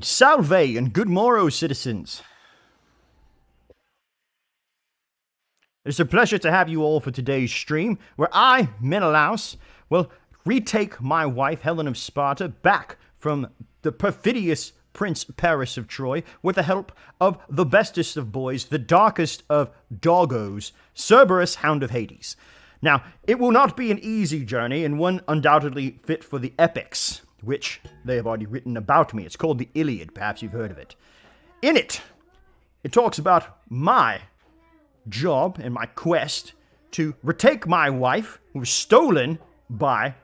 Salve and good morrow, citizens. It's a pleasure to have you all for today's stream, where I, Menelaus, will retake my wife, Helen of Sparta, back from the perfidious Prince Paris of Troy with the help of the bestest of boys, the darkest of Doggos, Cerberus, Hound of Hades. Now, it will not be an easy journey, and one undoubtedly fit for the epics, which they have already written about me. It's called the Iliad, perhaps you've heard of it. In it, it talks about my job and my quest to retake my wife, who was stolen by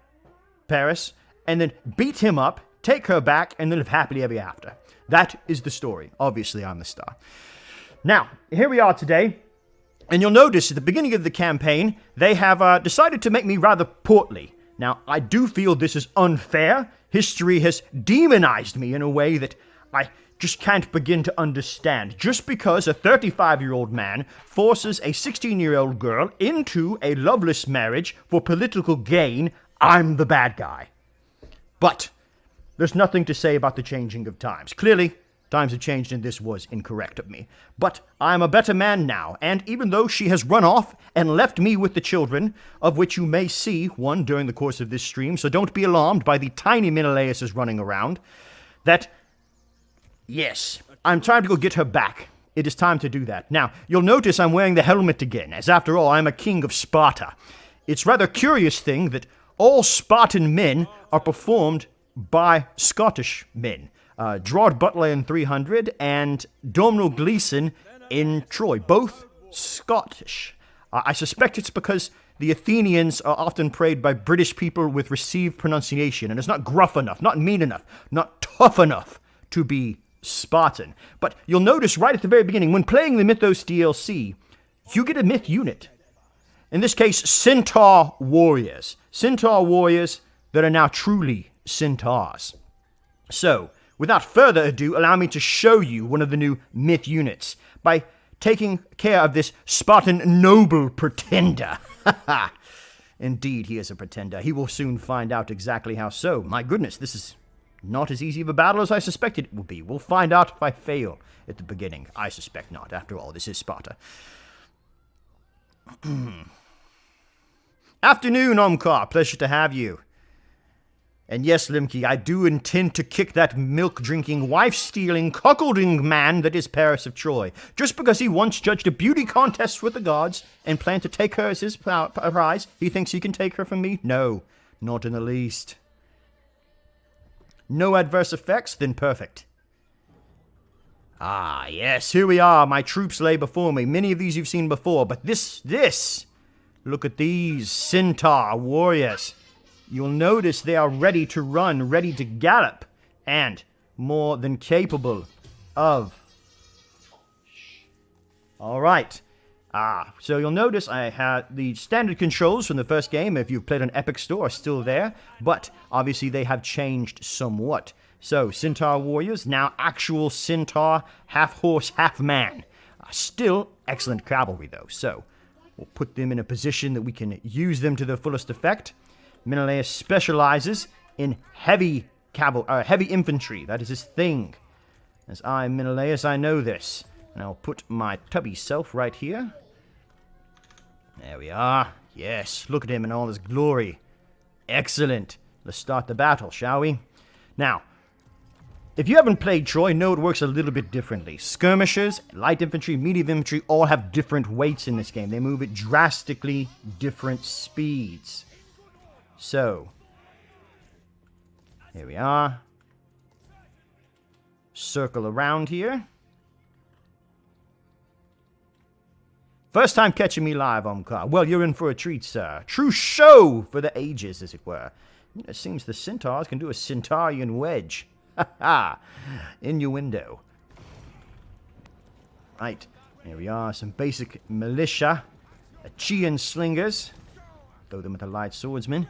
Paris, and then beat him up, take her back, and then live happily ever after. That is the story. Obviously, I'm the star. Now, here we are today, and you'll notice at the beginning of the campaign, they have decided to make me rather portly. Now, I do feel this is unfair. History has demonized me in a way that I just can't begin to understand. Just because a 35-year-old man forces a 16-year-old girl into a loveless marriage for political gain, I'm the bad guy. But there's nothing to say about the changing of times. Clearly, times have changed and this was incorrect of me. But I'm a better man now, and even though she has run off and left me with the children, of which you may see one during the course of this stream, so don't be alarmed by the tiny Menelaus running around, that, yes, I'm trying to go get her back. It is time to do that. Now, you'll notice I'm wearing the helmet again, as after all, I'm a king of Sparta. It's rather a curious thing that all Spartan men are performed by Scottish men. Gerard Butler in 300 and Domhnall Gleeson in Troy, both Scottish. I suspect it's because the Athenians are often praised by British people with received pronunciation, and it's not gruff enough, not mean enough, not tough enough to be Spartan. But you'll notice right at the very beginning, when playing the Mythos DLC, you get a myth unit. In this case, Centaur Warriors. Centaur Warriors that are now truly centaurs. So, without further ado, allow me to show you one of the new myth units by taking care of this Spartan noble pretender. Indeed, he is a pretender. He will soon find out exactly how so. My goodness, this is not as easy of a battle as I suspected it would be. We'll find out if I fail at the beginning. I suspect not. After all, this is Sparta. Afternoon, Omkar. Pleasure to have you. And yes, Limke, I do intend to kick that milk-drinking, wife-stealing, cuckolding man that is Paris of Troy. Just because he once judged a beauty contest with the gods and planned to take her as his prize, he thinks he can take her from me? No, not in the least. No adverse effects? Then perfect. Ah, yes, here we are. My troops lay before me. Many of these you've seen before, but this, look at these centaur warriors. You'll notice they are ready to run, ready to gallop, and more than capable of. Alright. So you'll notice I had the standard controls from the first game, if you've played on Epic Store, are still there, but obviously they have changed somewhat. So, Centaur Warriors, now actual Centaur, half horse, half man. Still excellent cavalry though, so we'll put them in a position that we can use them to their fullest effect. Menelaus specializes in heavy infantry. That is his thing. As I, Menelaus, I know this. And I'll put my tubby self right here. There we are. Yes, look at him in all his glory. Excellent. Let's start the battle, shall we? Now, if you haven't played Troy, know it works a little bit differently. Skirmishers, light infantry, medium infantry all have different weights in this game. They move at drastically different speeds. So, here we are. Circle around here. First time catching me live, Omkar. Well, you're in for a treat, sir. True show for the ages, as it were. It seems the centaurs can do a centaurian wedge. Ha ha! Innuendo. Right, here we are. Some basic militia. Achaean slingers. Throw them at the light swordsmen.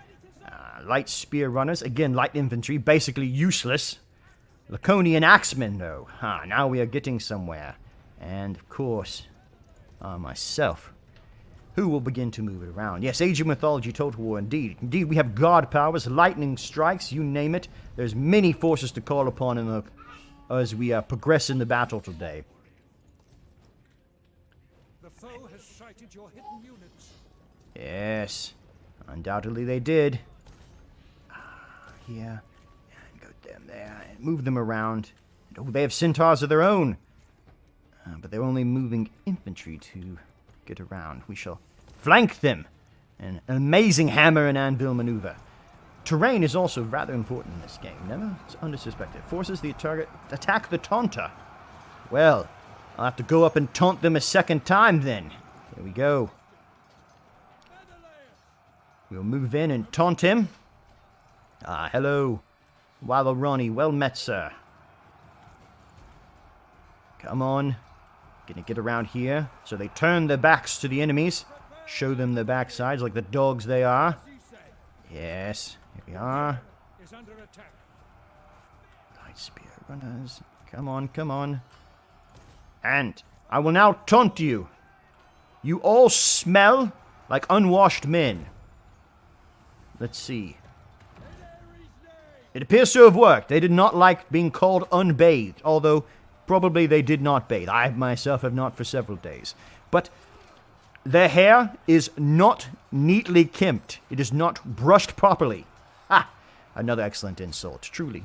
Light spear runners, again light infantry, basically useless. Laconian axemen, though. Now we are getting somewhere. And, of course, myself. who will begin to move it around. Yes, Age of Mythology Total War, indeed. Indeed, we have god powers, lightning strikes, you name it. There's many forces to call upon as we progress in the battle today. The foe has sighted your hidden units. Yes, undoubtedly they did. Here, and go down there, and move them around. Oh, they have centaurs of their own. But they're only moving infantry to get around. We shall flank them. An amazing hammer and anvil maneuver. Terrain is also rather important in this game. Never under-suspected. Forces the target attack the taunter. Well, I'll have to go up and taunt them a second time then. Here we go. We'll move in and taunt him. Ah, hello. Wallaroni, well met, sir. Come on. Gonna get around here. So they turn their backs to the enemies. Show them their backsides like the dogs they are. Yes, here we are. Light spear runners. Come on, come on. And I will now taunt you. You all smell like unwashed men. Let's see. It appears to have worked. They did not like being called unbathed, although probably they did not bathe. I myself have not for several days. But their hair is not neatly kempt. It is not brushed properly. Ah, another excellent insult, truly.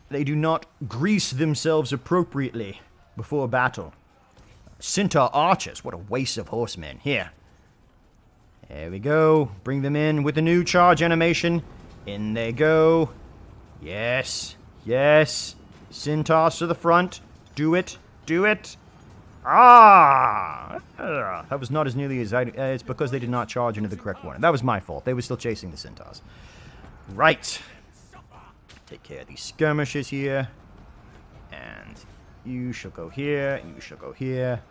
They do not grease themselves appropriately before battle. Centaur archers, what a waste of horsemen. Here. There we go. Bring them in with the new charge animation. In they go. Yes. Yes. Centaurs to the front. Do it. Do it. Ah! That was not as nearly as it's because they did not charge into the correct one. That was my fault. They were still chasing the centaurs. Right. Take care of these skirmishers here. And you shall go here. And you shall go here.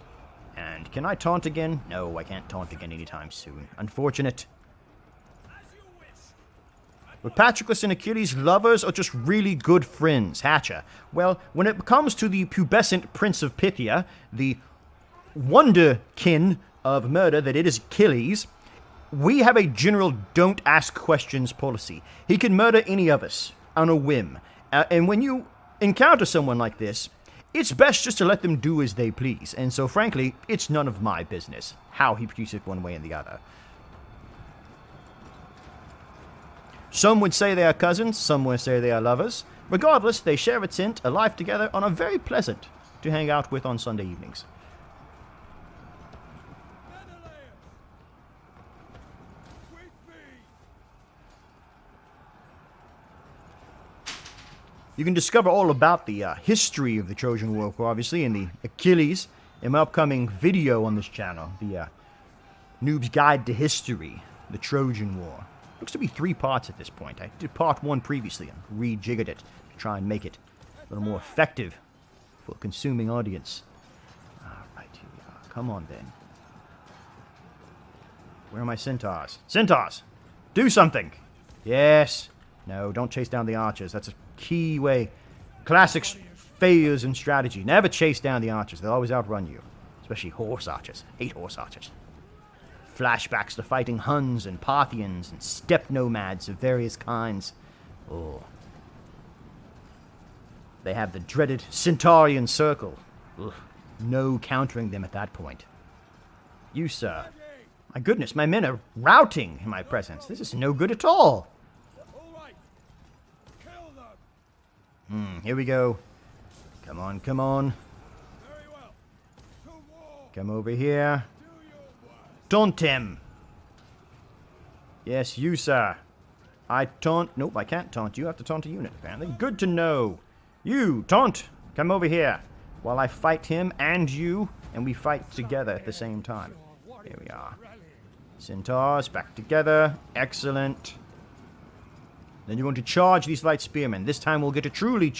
And can I taunt again? No, I can't taunt again anytime soon. Unfortunate. But Patroclus and Achilles, lovers or just really good friends? Hatcher. Well, when it comes to the pubescent Prince of Pythia, the wonderkin of murder that it is Achilles, we have a general don't ask questions policy. He can murder any of us on a whim. And when you encounter someone like this, it's best just to let them do as they please. And so, frankly, it's none of my business how he produces it one way and the other. Some would say they are cousins, some would say they are lovers. Regardless, they share a tent, a life together, and are very pleasant to hang out with on Sunday evenings. You can discover all about the history of the Trojan War, obviously, in the Achilles, in my upcoming video on this channel, the Noob's Guide to History, the Trojan War. Looks to be 3 parts at this point. I did part 1 previously and rejiggered it to try and make it a little more effective for a consuming audience. Alright, here we are. Come on, then. Where are my centaurs? Centaurs! Do something! Yes! No, don't chase down the archers. That's a key way. Classic failures in strategy. Never chase down the archers. They'll always outrun you. Especially horse archers. Hate horse archers. Flashbacks to fighting Huns and Parthians and steppe nomads of various kinds. Oh. They have the dreaded Centaurian circle. Ugh. No countering them at that point. You, sir. My goodness, my men are routing in my presence. This is no good at all. Here we go. Come on, come on. Come over here. Taunt him. Yes, you, sir. I taunt... Nope, I can't taunt you. I have to taunt a unit, apparently. Good to know. You, taunt. Come over here. While I fight him and you, and we fight together at the same time. Here we are. Centaurs, back together. Excellent. Then you're going to charge these light spearmen. This time we'll get a truly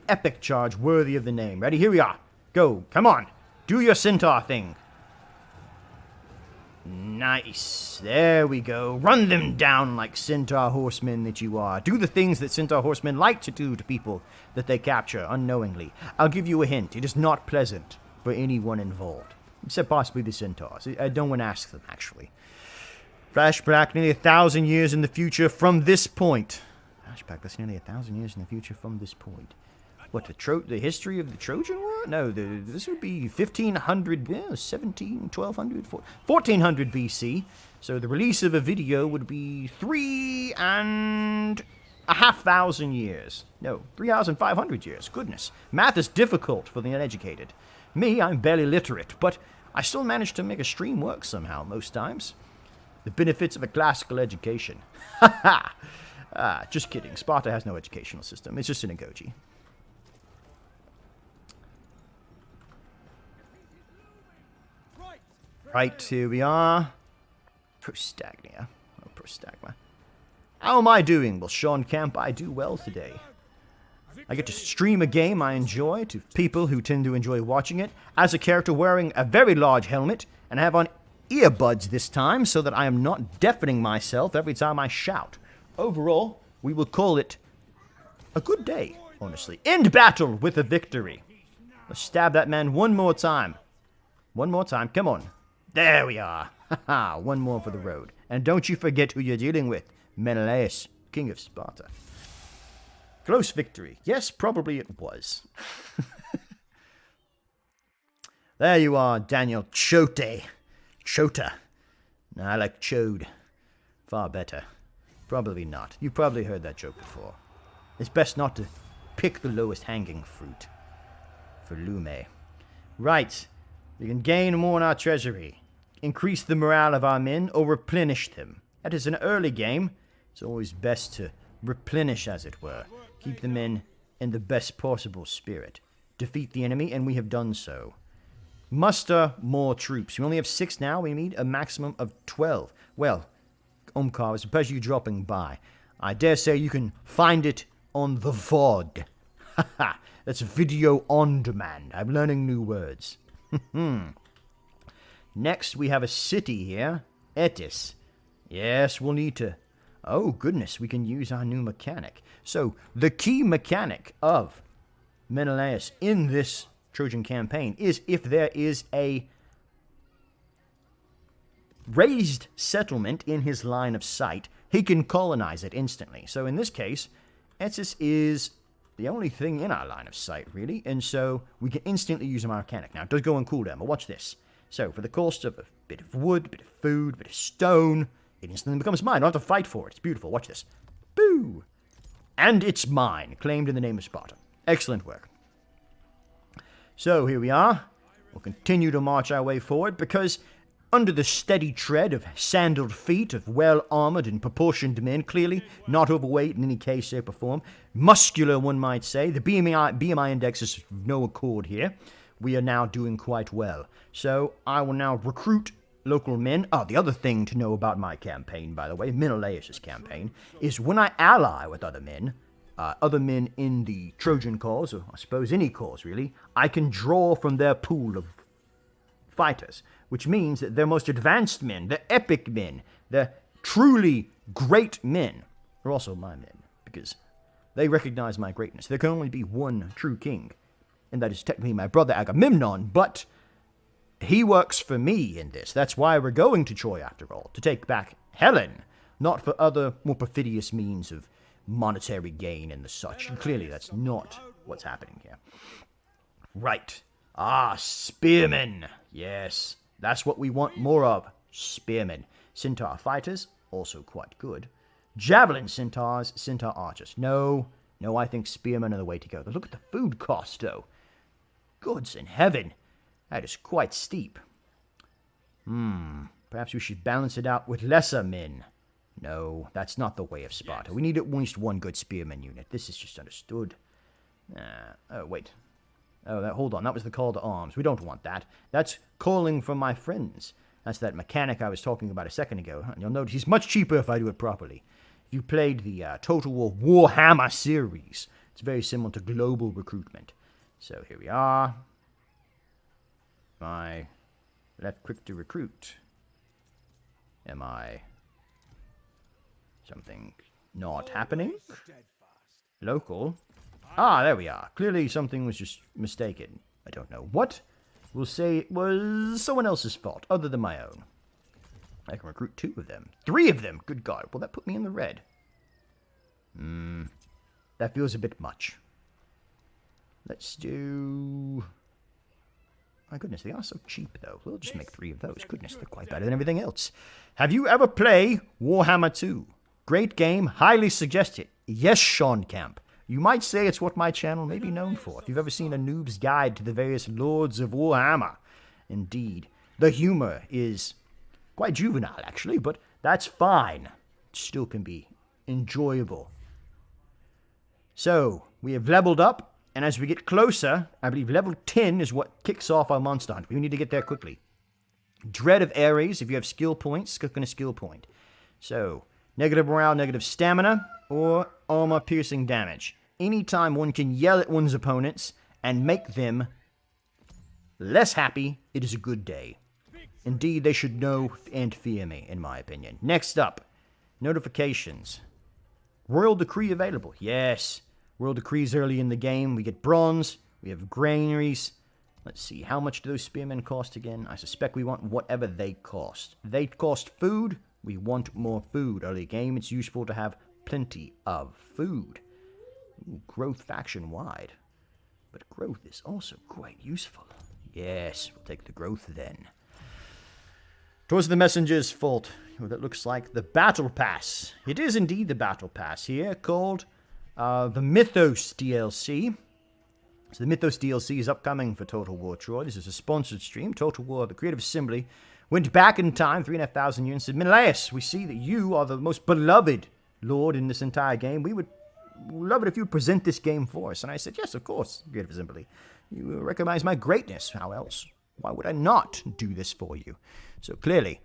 epic charge worthy of the name. Ready? Here we are. Go. Come on. Do your centaur thing. Nice. There we go. Run them down like centaur horsemen that you are. Do the things that centaur horsemen like to do to people that they capture unknowingly. I'll give you a hint. It is not pleasant for anyone involved. Except possibly the centaurs. No one asks them, actually. Flashback nearly 1,000 years in the future from this point. Flashback, that's nearly 1,000 years in the future from this point. What, the history of the Trojan War? No, this would be 1500, 1200, 1400 BC. So the release of a video would be 3,500 years. No, 3,500 years. Goodness. Math is difficult for the uneducated. Me, I'm barely literate, but I still manage to make a stream work somehow most times. The benefits of a classical education. Ha ha! Just kidding. Sparta has no educational system. It's just an emoji. Right, here we are. Prostagnia. Oh, Prostagma. How am I doing? Well, Sean Camp, I do well today. I get to stream a game I enjoy to people who tend to enjoy watching it, as a character wearing a very large helmet, and I have on earbuds this time so that I am not deafening myself every time I shout. Overall, we will call it a good day, honestly. End battle with a victory. Let's stab that man one more time. One more time, come on. There we are. Haha, one more for the road. And don't you forget who you're dealing with. Menelaus, king of Sparta. Close victory. Yes, probably it was. There you are, Daniel Chote. Chota. No, I like chode. Far better. Probably not. You've probably heard that joke before. It's best not to pick the lowest hanging fruit. For Lume. Right. We can gain more in our treasury. Increase the morale of our men, or replenish them. That is an early game. It's always best to replenish, as it were. Keep the men in the best possible spirit. Defeat the enemy, and we have done so. Muster more troops. We only have 6 now. We need a maximum of 12. Well, Omkar, it's a pleasure you dropping by. I dare say you can find it on the VOD. Haha, that's video on demand. I'm learning new words. Next, we have a city here. Etis. Yes, we'll need to... Oh, goodness, we can use our new mechanic. So, the key mechanic of Menelaus in this Trojan campaign is if there is a raised settlement in his line of sight, he can colonize it instantly. So, in this case, Etis is the only thing in our line of sight, really, and so we can instantly use our mechanic. Now, it does go on cooldown, but watch this. So, for the cost of a bit of wood, a bit of food, a bit of stone, it instantly becomes mine. I don't have to fight for it. It's beautiful. Watch this. Boo! And it's mine, claimed in the name of Sparta. Excellent work. So, here we are. We'll continue to march our way forward, because under the steady tread of sandaled feet of well-armored and proportioned men, clearly not overweight in any case, shape, or form, muscular, one might say, the BMI index is of no accord here. We are now doing quite well. So, I will now recruit local men. Oh, the other thing to know about my campaign, by the way, Menelaus' campaign, is when I ally with other men in the Trojan cause, or I suppose any cause, really, I can draw from their pool of fighters, which means that their most advanced men, the epic men, the truly great men, are also my men, because they recognize my greatness. There can only be one true king, and that is technically my brother Agamemnon, but he works for me in this. That's why we're going to Troy, after all, to take back Helen, not for other more perfidious means of monetary gain and the such. And clearly that's not what's happening here. Right. Ah, spearmen. Yes, that's what we want more of. Spearmen. Centaur fighters, also quite good. Javelin centaurs, centaur archers. No, I think spearmen are the way to go. Look at the food cost, though. Gods in heaven. That is quite steep. Perhaps we should balance it out with lesser men. No, that's not the way of Sparta. We need at least one good spearman unit. This is just understood. Oh, wait. Oh, hold on. That was the call to arms. We don't want that. That's calling from my friends. That's that mechanic I was talking about a second ago. And you'll notice he's much cheaper if I do it properly. If you played the Total War Warhammer series, it's very similar to global recruitment. So here we are. My left click to recruit. Am I... something not happening? Local? Ah, there we are. Clearly something was just mistaken. I don't know what. We'll say it was someone else's fault, other than my own. I can recruit 2 of them. 3 of them! Good God, will that put me in the red? That feels a bit much. Let's do... My goodness, they are so cheap, though. We'll just make 3 of those. Goodness, they're quite better than everything else. Have you ever played Warhammer 2? Great game, highly suggested. Yes, Sean Camp. You might say it's what my channel may be known for. If you've ever seen a noob's guide to the various lords of Warhammer. Indeed. The humor is quite juvenile, actually, but that's fine. It still can be enjoyable. So, we have leveled up, and as we get closer, I believe level 10 is what kicks off our monster hunt. We need to get there quickly. Dread of Ares, if you have skill points, click on a skill point. So, negative morale, negative stamina, or armor-piercing damage. Anytime one can yell at one's opponents and make them less happy, it is a good day. Indeed, they should know and fear me, in my opinion. Next up, notifications. Royal Decree available. Yes. Royal Decrees early in the game. We get bronze. We have granaries. Let's see. How much do those spearmen cost again? I suspect we want whatever they cost. They cost food. We want more food. Early game, it's useful to have plenty of food. Ooh, growth faction wide. But growth is also quite useful. Yes, we'll take the growth then. Twas the messenger's fault. Oh, that looks like the Battle Pass. It is indeed the Battle Pass here, called the MYTHOS DLC. So the MYTHOS DLC is upcoming for Total War Troy. This is a sponsored stream. Total War, the Creative Assembly, went back in time 3,500 years and said, Menelaus, we see that you are the most beloved lord in this entire game. We would love it if you would present this game for us. And I said, yes, of course, Creative Assembly. You recognize my greatness. How else? Why would I not do this for you? So clearly,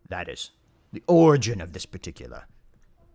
that is the origin of this particular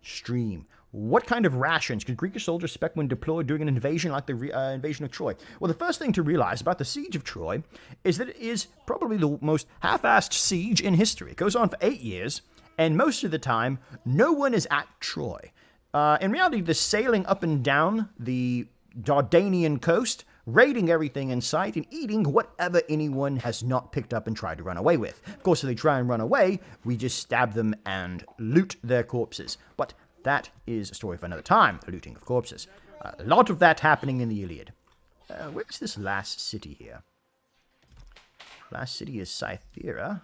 stream. What kind of rations could Greek soldiers expect when deployed during an invasion like the invasion of Troy? Well, the first thing to realize about the siege of Troy is that it is probably the most half-assed siege in history. It goes on for 8 years, and most of the time, no one is at Troy. In reality, they're sailing up and down the Dardanian coast, raiding everything in sight and eating whatever anyone has not picked up and tried to run away with. Of course, if they try and run away, we just stab them and loot their corpses. But that is a story for another time, the looting of corpses. A lot of that happening in the Iliad. Where's this last city here? Last city is Cythera.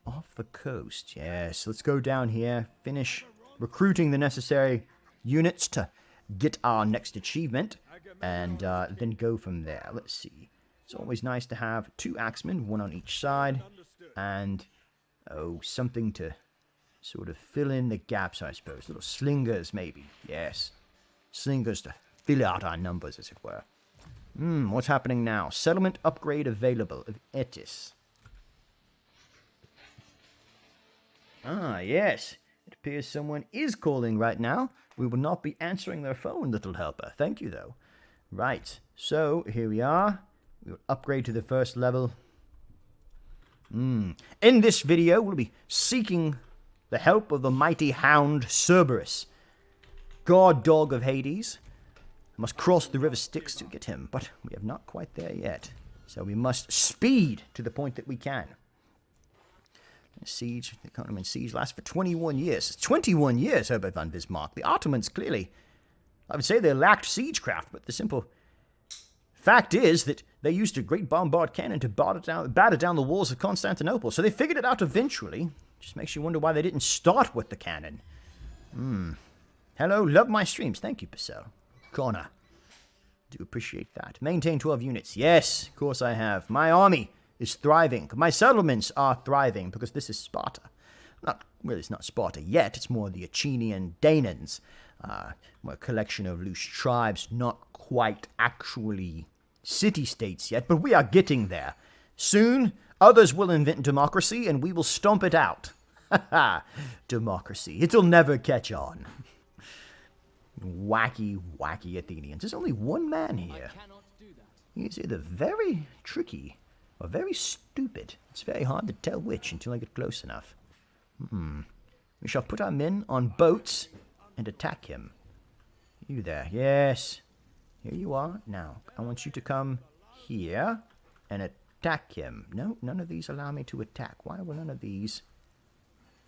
Off the coast, yes. Let's go down here, finish recruiting the necessary units to get our next achievement, and then go from there. Let's see. It's always nice to have 2 axemen, 1 on each side, and, something to sort of fill in the gaps, I suppose. Little slingers, maybe. Yes. Slingers to fill out our numbers, as it were. What's happening now? Settlement upgrade available of Etis. Ah, yes. It appears someone is calling right now. We will not be answering their phone, little helper. Thank you, though. Right. So, here we are. We will upgrade to the first level. In this video, we'll be seeking the help of the mighty Hound Cerberus, god dog of Hades. We must cross the river Styx to get him, but we have not quite there yet. So we must speed to the point that we can. The Ottoman siege lasts for 21 years. 21 years, Herbert von Bismarck. The Ottomans, clearly, I would say they lacked siegecraft, but the simple fact is that they used a great bombard cannon to batter down the walls of Constantinople. So they figured it out eventually. Just makes you wonder why they didn't start with the cannon. Hello, love my streams. Thank you, Purcell. Connor. Do appreciate that. Maintain 12 units. Yes, of course I have. My army is thriving. My settlements are thriving because this is Sparta. It's not Sparta yet. It's more the Achenian Danans. A collection of loose tribes, not quite actually city-states yet, but we are getting there. Soon, others will invent democracy, and we will stomp it out. Ha ha! Democracy. It'll never catch on. Wacky, wacky Athenians. There's only one man here. He's either very tricky or very stupid. It's very hard to tell which until I get close enough. We shall put our men on boats and attack him. You there. Yes. Here you are. Now, I want you to come here and attack him. No, none of these allow me to attack. Why will none of these?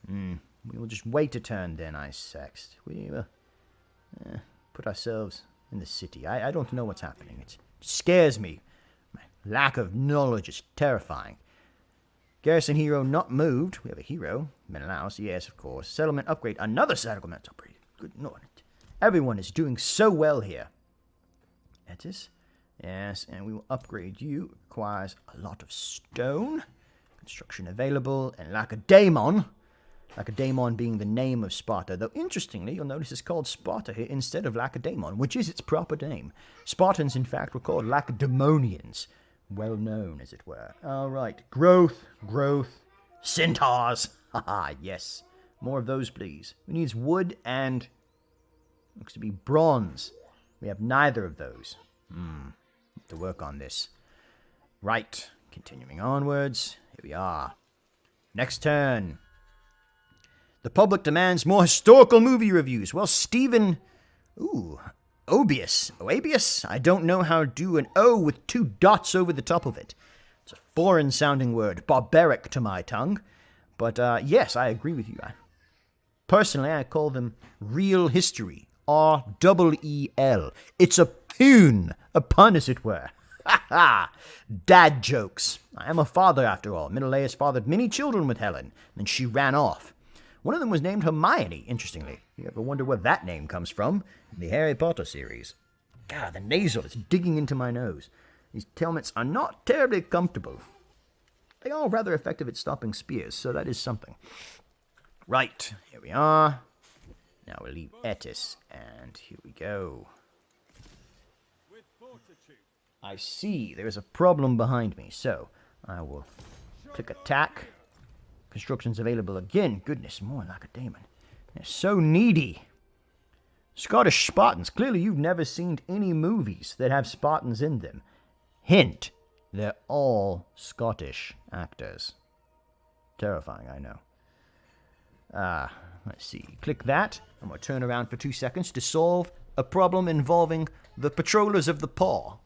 We will just wait a turn then, I sext. We will put ourselves in the city. I don't know what's happening. It scares me. My lack of knowledge is terrifying. Garrison hero not moved. We have a hero. Menelaus, yes, of course. Settlement upgrade. Another settlement upgrade. Good Lord. Everyone is doing so well here. Metis. Yes, and we will upgrade you. Requires a lot of stone. Construction available. And Lacedaemon. Lacedaemon being the name of Sparta. Though, interestingly, you'll notice it's called Sparta here instead of Lacedaemon, which is its proper name. Spartans, in fact, were called Lacedaemonians. Well known, as it were. All right. Growth. Centaurs. Haha, yes. More of those, please. We need wood and... looks to be bronze. We have neither of those. Have to work on this. Right. Continuing onwards. Here we are. Next turn. The public demands more historical movie reviews. Well, Stephen... Oebius? I don't know how to do an O with 2 dots over the top of it. It's a foreign-sounding word. Barbaric to my tongue. But, yes, I agree with you. Personally, I call them real history. R-E-E-L. It's a pun, as it were. Ha ha! Dad jokes. I am a father, after all. Menelaus fathered many children with Helen, and she ran off. One of them was named Hermione, interestingly. You ever wonder where that name comes from? In the Harry Potter series. God, the nasal is digging into my nose. These helmets are not terribly comfortable. They are rather effective at stopping spears, so that is something. Right, here we are. Now we'll leave Etis, and here we go. I see, there's a problem behind me, so I will click attack. Constructions available again. Goodness, more Lacedaemon. They're so needy. Scottish Spartans. Clearly you've never seen any movies that have Spartans in them. Hint, they're all Scottish actors. Terrifying, I know. Let's see. Click that. I'm going to turn around for 2 seconds to solve a problem involving the patrollers of the paw.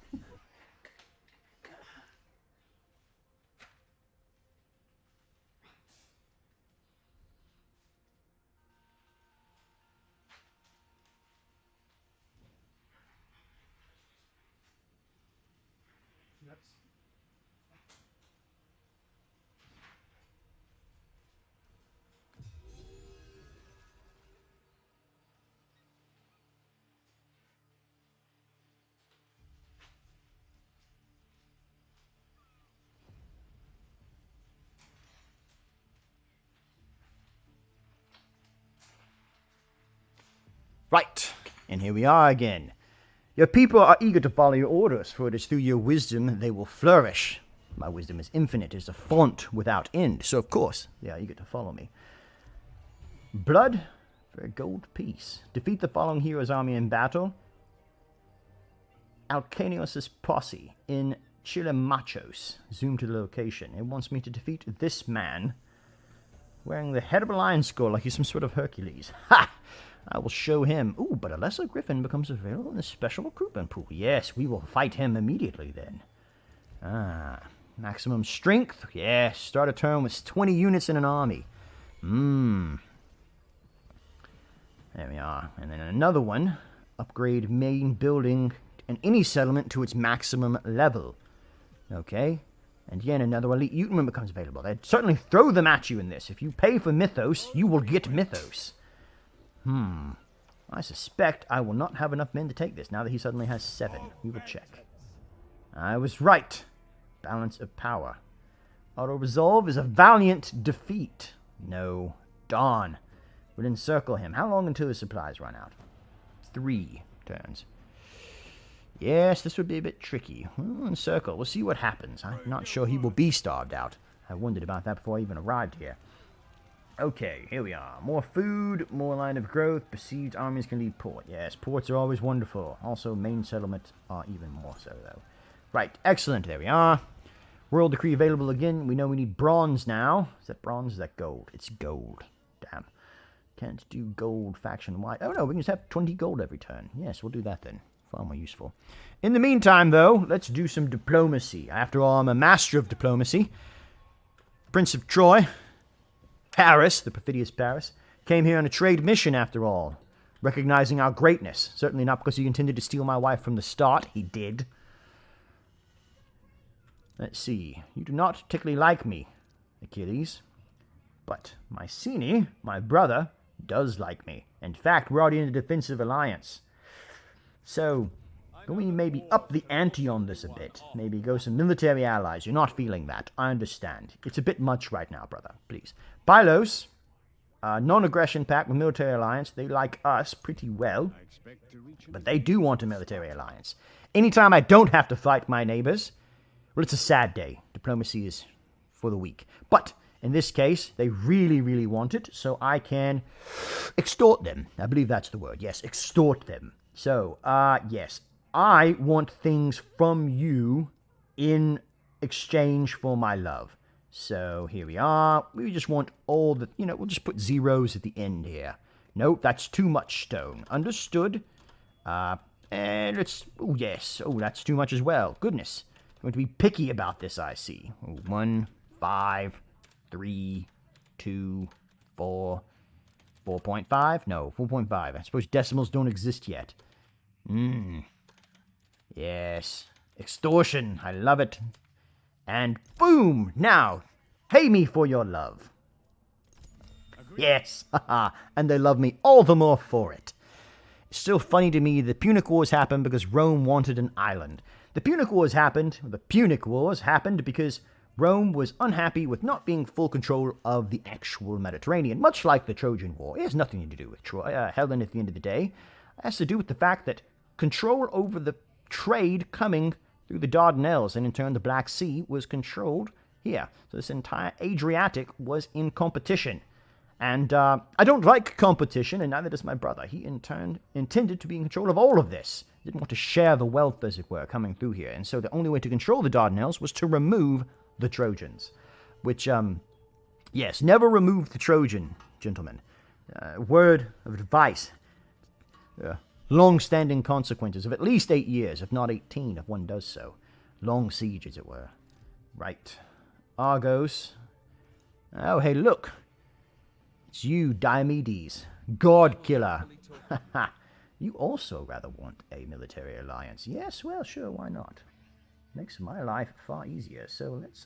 Right, and here we are again. Your people are eager to follow your orders, for it is through your wisdom they will flourish. My wisdom is infinite, it is a font without end, so of course they are eager to follow me. Blood for a gold piece. Defeat the following hero's army in battle. Alcanios' posse in Chilimachos. Zoom to the location. It wants me to defeat this man wearing the head of a lion skull like he's some sort of Hercules. Ha! I will show him. Ooh, but a lesser Griffin becomes available in the special recruitment pool. Yes, we will fight him immediately then. Maximum strength. Yes, start a turn with 20 units in an army. There we are. And then another one. Upgrade main building and any settlement to its maximum level. Okay. And again, another elite unitman becomes available. They'd certainly throw them at you in this. If you pay for Mythos, you will get Mythos. I suspect I will not have enough men to take this now that he suddenly has 7. We will check. I was right. Balance of power. Auto-resolve is a valiant defeat. No. Darn. We'll encircle him. How long until his supplies run out? 3 turns. Yes, this would be a bit tricky. We'll encircle. We'll see what happens. I'm not sure he will be starved out. I wondered about that before I even arrived here. Okay, here we are. More food, more line of growth. Besieged armies can leave port. Yes, ports are always wonderful. Also, main settlements are even more so, though. Right, excellent. There we are. Royal decree available again. We know we need bronze now. Is that bronze? Is that gold? It's gold. Damn. Can't do gold faction wide. Oh no, we can just have 20 gold every turn. Yes, we'll do that then. Far more useful. In the meantime, though, let's do some diplomacy. After all, I'm a master of diplomacy. Prince of Troy, Paris, the perfidious Paris, came here on a trade mission after all, recognizing our greatness. Certainly not because he intended to steal my wife from the start. He did. Let's see. You do not particularly like me, Achilles. But Mycenae, my brother, does like me. In fact, we're already in a defensive alliance. So, can we maybe up the ante on this a bit? Maybe go some military allies. You're not feeling that. I understand. It's a bit much right now, brother. Please. Pylos, non-aggression pact with military alliance. They like us pretty well. But they do want a military alliance. Anytime I don't have to fight my neighbors, well, it's a sad day. Diplomacy is for the weak. But in this case, they really, really want it, so I can extort them. I believe that's the word. Yes, extort them. So, yes, I want things from you in exchange for my love. So, here we are. We just want all the, we'll just put zeros at the end here. Nope, that's too much stone. Understood. And let's, oh, yes. Oh, that's too much as well. Goodness. I'm going to be picky about this, I see. 1, 5, 3, 2, 4, 4.5? No, 4.5. I suppose decimals don't exist yet. Yes. Extortion. I love it. And boom! Now, pay me for your love. Agreed. Yes. And they love me all the more for it. It's still funny to me the Punic Wars happened because Rome wanted an island. The Punic Wars happened because Rome was unhappy with not being full control of the actual Mediterranean, much like the Trojan War. It has nothing to do with Troy, Helen at the end of the day. It has to do with the fact that control over the trade coming through the Dardanelles and in turn the Black Sea was controlled here. So this entire Adriatic was in competition. And I don't like competition, and neither does my brother. He in turn intended to be in control of all of this. He didn't want to share the wealth, as it were, coming through here. And so the only way to control the Dardanelles was to remove the Trojans. Which, yes, never remove the Trojan, gentlemen. Word of advice. Long-standing consequences of at least 8 years, if not 18, if one does so. Long siege, as it were. Right. Argos. Oh, hey, look. It's you, Diomedes. God killer. You also rather want a military alliance. Yes, well, sure, why not? Makes my life far easier. So let's,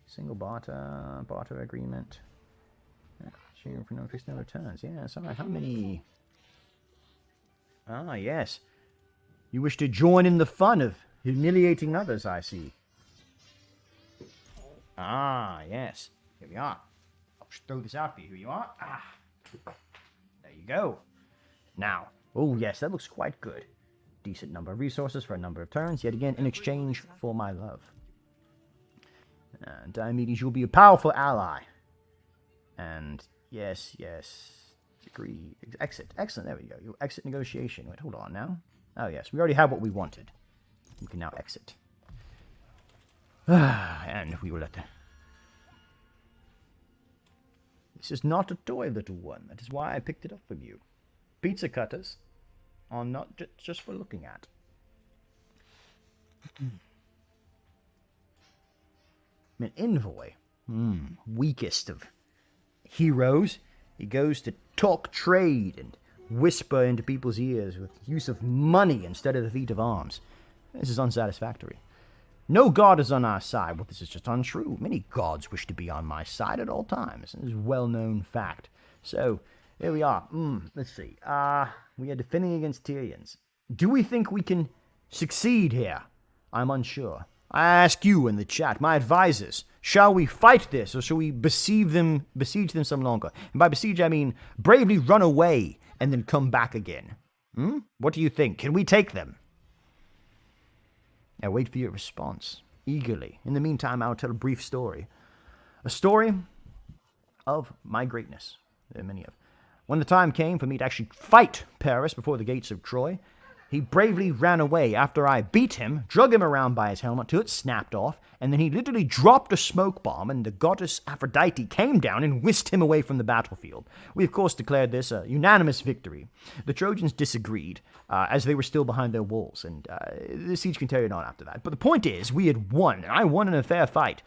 single barter agreement. Share for no fixed no returns. Yes, all right, how many... Ah, yes. You wish to join in the fun of humiliating others, I see. Ah, yes. Here we are. I'll just throw this out for you. Here you are. Ah. There you go. Now. Oh, yes, that looks quite good. Decent number of resources for a number of turns. Yet again, in exchange for my love. Diomedes, you'll be a powerful ally. And, yes. Agree. Exit. Excellent. There we go. You'll exit negotiation. Wait, hold on now. Oh, yes. We already have what we wanted. We can now exit. And we will let the... This is not a toy, little one. That is why I picked it up from you. Pizza cutters are not just for looking at. An envoy. Weakest of heroes. He goes to talk trade and whisper into people's ears with use of money instead of the feat of arms. This is unsatisfactory. No god is on our side. Well, this is just untrue. Many gods wish to be on my side at all times. This is a well-known fact. So, here we are. Let's see. We are defending against Tyrians. Do we think we can succeed here? I'm unsure. I ask you in the chat, my advisors, shall we fight this, or shall we besiege them some longer? And by besiege, I mean bravely run away and then come back again. What do you think? Can we take them? I wait for your response, eagerly. In the meantime, I'll tell a brief story. A story of my greatness. There are many of. When the time came for me to actually fight Paris before the gates of Troy, He bravely ran away after I beat him, drug him around by his helmet till it snapped off, and then he literally dropped a smoke bomb, and the goddess Aphrodite came down and whisked him away from the battlefield. We, of course, declared this a unanimous victory. The Trojans disagreed, as they were still behind their walls, and the siege continued on after that. But the point is, we had won, and I won in a fair fight.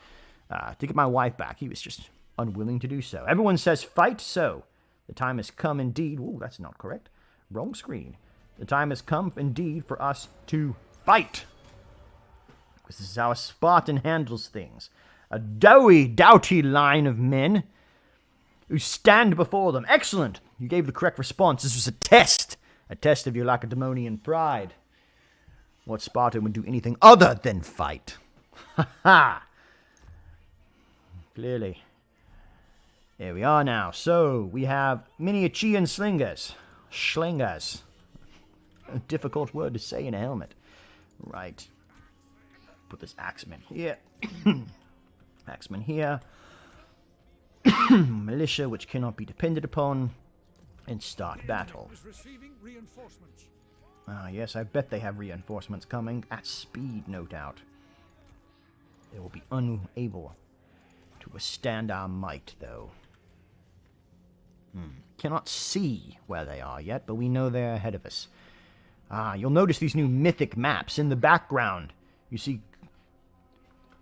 To get my wife back, he was just unwilling to do so. Everyone says fight, so the time has come indeed. Ooh, that's not correct. Wrong screen. The time has come indeed for us to fight. This is how a Spartan handles things. A doughty line of men who stand before them. Excellent. You gave the correct response. This was a test of your Lacedaemonian pride. What Spartan would do anything other than fight? Ha ha! Clearly. Here we are now. So, we have many Achaean slingers. Schlingers. A difficult word to say in a helmet. Right. Put this axeman here. Axeman here. Militia, which cannot be depended upon. And start battle. Ah, yes, I bet they have reinforcements coming. At speed, no doubt. They will be unable to withstand our might, though. Cannot see where they are yet, but we know they're ahead of us. Ah, you'll notice these new mythic maps. In the background, you see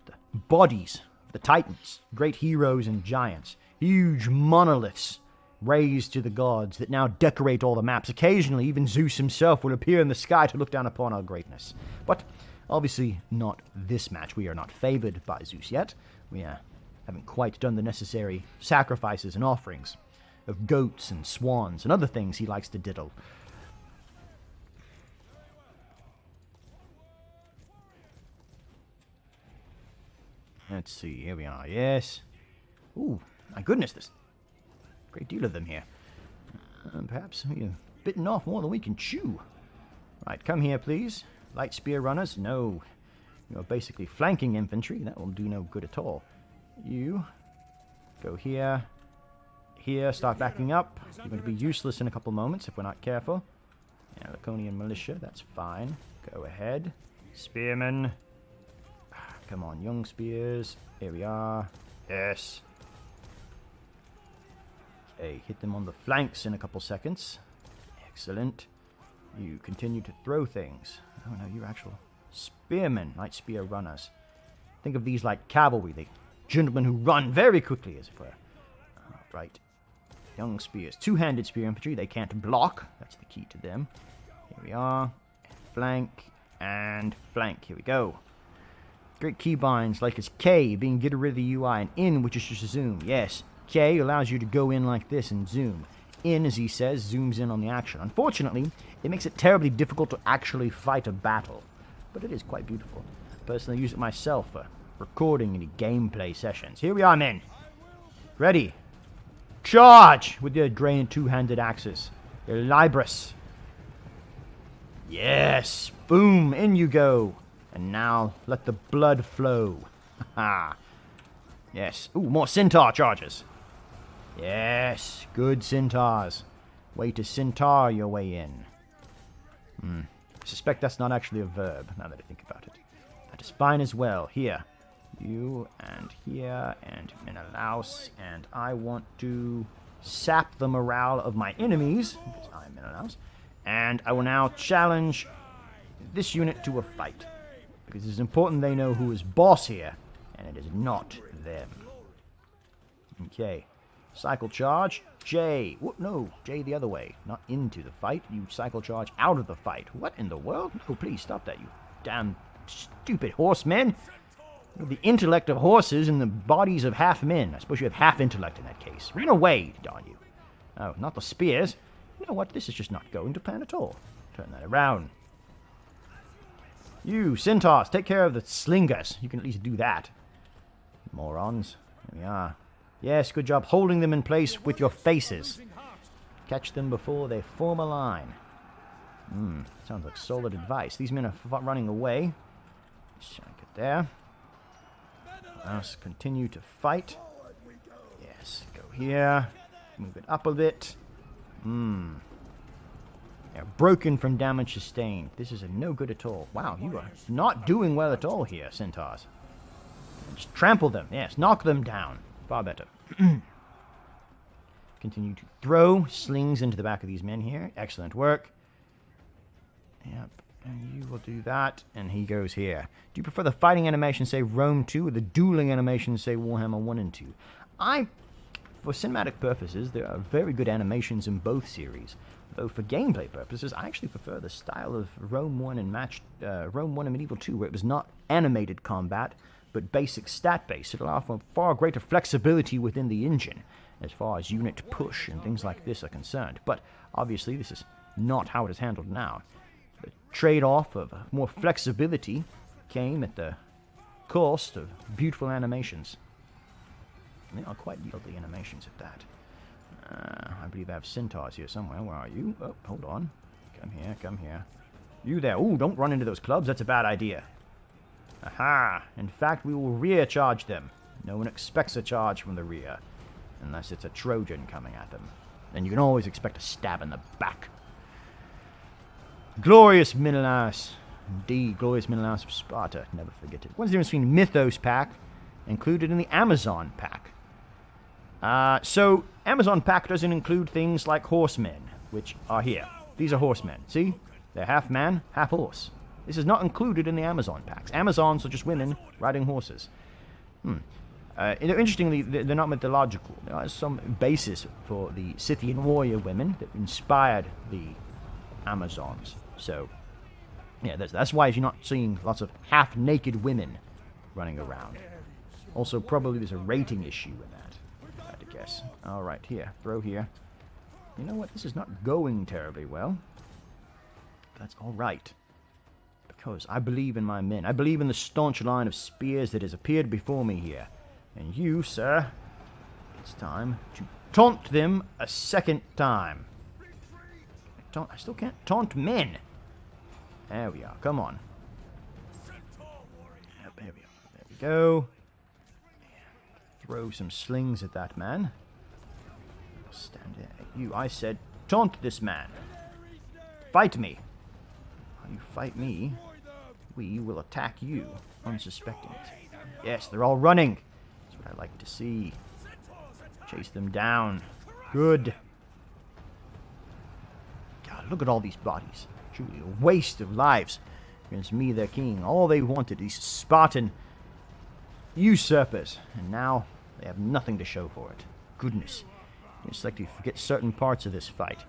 the bodies of the Titans, great heroes and giants. Huge monoliths raised to the gods that now decorate all the maps. Occasionally, even Zeus himself will appear in the sky to look down upon our greatness. But obviously not this match. We are not favored by Zeus yet. We haven't quite done the necessary sacrifices and offerings of goats and swans and other things he likes to diddle. Let's see, here we are, yes. Ooh, my goodness, there's a great deal of them here. Perhaps we've bitten off more than we can chew. Right, come here, please. Light spear runners, no. You're basically flanking infantry. That will do no good at all. You go here. Here, start backing up. You're going to be useless in a couple moments if we're not careful. Yeah, Laconian militia, that's fine. Go ahead. Spearmen. Come on, young spears. Here we are. Yes. Okay, hit them on the flanks in a couple seconds. Excellent. You continue to throw things. Oh no, you're actual spearmen, light spear runners. Think of these like cavalry, the gentlemen who run very quickly, as it were. Right. Young spears. Two-handed spear infantry, they can't block. That's the key to them. Here we are. Flank and flank. Here we go. Great keybinds like it's K being get rid of the UI and in, which is just zoom. Yes, K allows you to go in like this and zoom. In, as he says, zooms in on the action. Unfortunately, it makes it terribly difficult to actually fight a battle. But it is quite beautiful. I personally use it myself for recording any gameplay sessions. Here we are, men. Ready. Charge with your drain two-handed axes. Your Libris. Yes. Boom. In you go. And now, let the blood flow. Ha. Yes. Ooh, more centaur charges. Yes. Good centaurs. Way to centaur your way in. I suspect that's not actually a verb, now that I think about it. That is fine as well. Here. You, and here, and Menelaus. And I want to sap the morale of my enemies, because I'm Menelaus. And I will now challenge this unit to a fight. Because it's important they know who is boss here, and it is not them. Okay. Cycle charge. J. Whoop, no, J the other way. Not into the fight. You cycle charge out of the fight. What in the world? No, please stop that, you damn stupid horsemen. You have the intellect of horses and the bodies of half men. I suppose you have half intellect in that case. Run away, darn you. Oh, not the spears. You know what? This is just not going to plan at all. Turn that around. You, centaurs, take care of the slingers. You can at least do that. Morons. There we are. Yes, good job holding them in place with your faces. Catch them before they form a line. Sounds like solid advice. These men are running away. Shank it there. Let's continue to fight. Yes, go here. Move it up a bit. Yeah, broken from damage sustained. This is no good at all. Wow, you are not doing well at all here, centaurs. Just trample them. Yes, knock them down. Far better. Continue to throw slings into the back of these men here. Excellent work. Yep, and you will do that. And he goes here. Do you prefer the fighting animation, say Rome 2, or the dueling animation, say Warhammer 1 and 2? For cinematic purposes, there are very good animations in both series. Though for gameplay purposes, I actually prefer the style of Rome 1 and Rome 1 and Medieval 2, where it was not animated combat, but basic stat-based. It allowed for far greater flexibility within the engine, as far as unit push and things like this are concerned. But obviously, this is not how it is handled now. The trade-off of more flexibility came at the cost of beautiful animations. They are quite lovely animations at that. I believe I have centaurs here somewhere. Where are you? Oh, hold on. Come here, come here. You there. Ooh, don't run into those clubs. That's a bad idea. Aha! In fact, we will rear charge them. No one expects a charge from the rear, unless it's a Trojan coming at them. Then you can always expect a stab in the back. Glorious Menelaus. Indeed, glorious Menelaus of Sparta. Never forget it. What's the difference between Mythos pack included in the Amazon pack? So, Amazon pack doesn't include things like horsemen, which are here. These are horsemen. See? They're half man, half horse. This is not included in the Amazon packs. Amazons are just women riding horses. Interestingly, they're not mythological. There is some basis for the Scythian warrior women that inspired the Amazons. So, yeah, that's why you're not seeing lots of half-naked women running around. Also, probably there's a rating issue with that. Guess. Alright, here. Throw here. You know what? This is not going terribly well. That's alright. Because I believe in my men. I believe in the staunch line of spears that has appeared before me here. And you, sir, it's time to taunt them a second time. I still can't taunt men. There we are. Come on. Yep, there we are. There we go. Throw some slings at that man. I'll stand there at you. I said, taunt this man. Fight me. How you fight me, we will attack you, unsuspecting it. Yes, they're all running. That's what I like to see. Chase them down. Good. God, look at all these bodies. Truly a waste of lives against me, their king. All they wanted, these Spartan usurpers, and now they have nothing to show for it. Goodness. It's like to forget certain parts of this fight.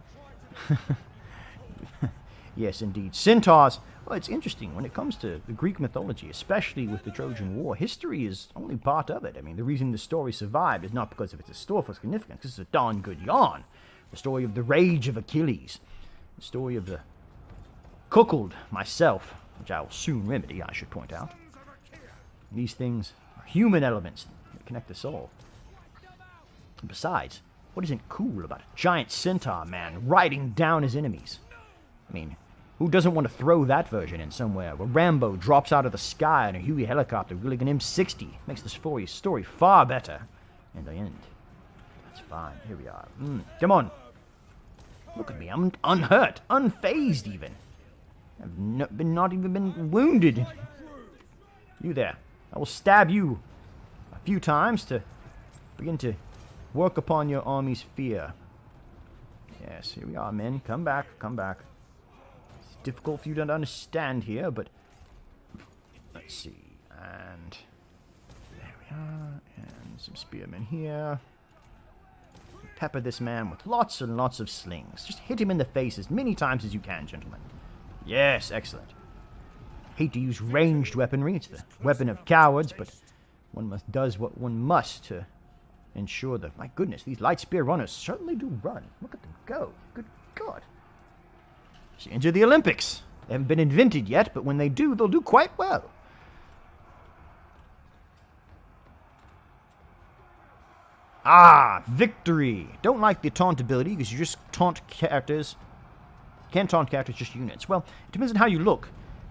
Yes, indeed. Centaurs. Well, it's interesting. When it comes to the Greek mythology, especially with the Trojan War, history is only part of it. I mean, the reason the story survived is not because of its historical significance. This is a darn good yarn. The story of the rage of Achilles. The story of the cuckold myself, which I will soon remedy, I should point out. These things are human elements that connect us all. And besides, what isn't cool about a giant centaur man riding down his enemies? I mean, who doesn't want to throw that version in somewhere where Rambo drops out of the sky in a Huey helicopter wielding an M60? Makes the story far better. In the end. That's fine. Here we are. Come on. Look at me. I'm unhurt. Unfazed even. I've not even been wounded. You there. I will stab you a few times to begin to work upon your army's fear. Yes, here we are, men. Come back, come back. It's difficult for you to understand here, but let's see. And there we are. And some spearmen here. Pepper this man with lots and lots of slings. Just hit him in the face as many times as you can, gentlemen. Yes, excellent. Hate to use ranged weaponry. It's the weapon of cowards, but one does what one must to ensure that, my goodness, these light spear runners certainly do run. Look at them go. Good God. So into the Olympics. They haven't been invented yet, but when they do, they'll do quite well. Ah, victory. Don't like the taunt ability because you just taunt characters. Can't taunt characters, just units. Well, it depends on how you look.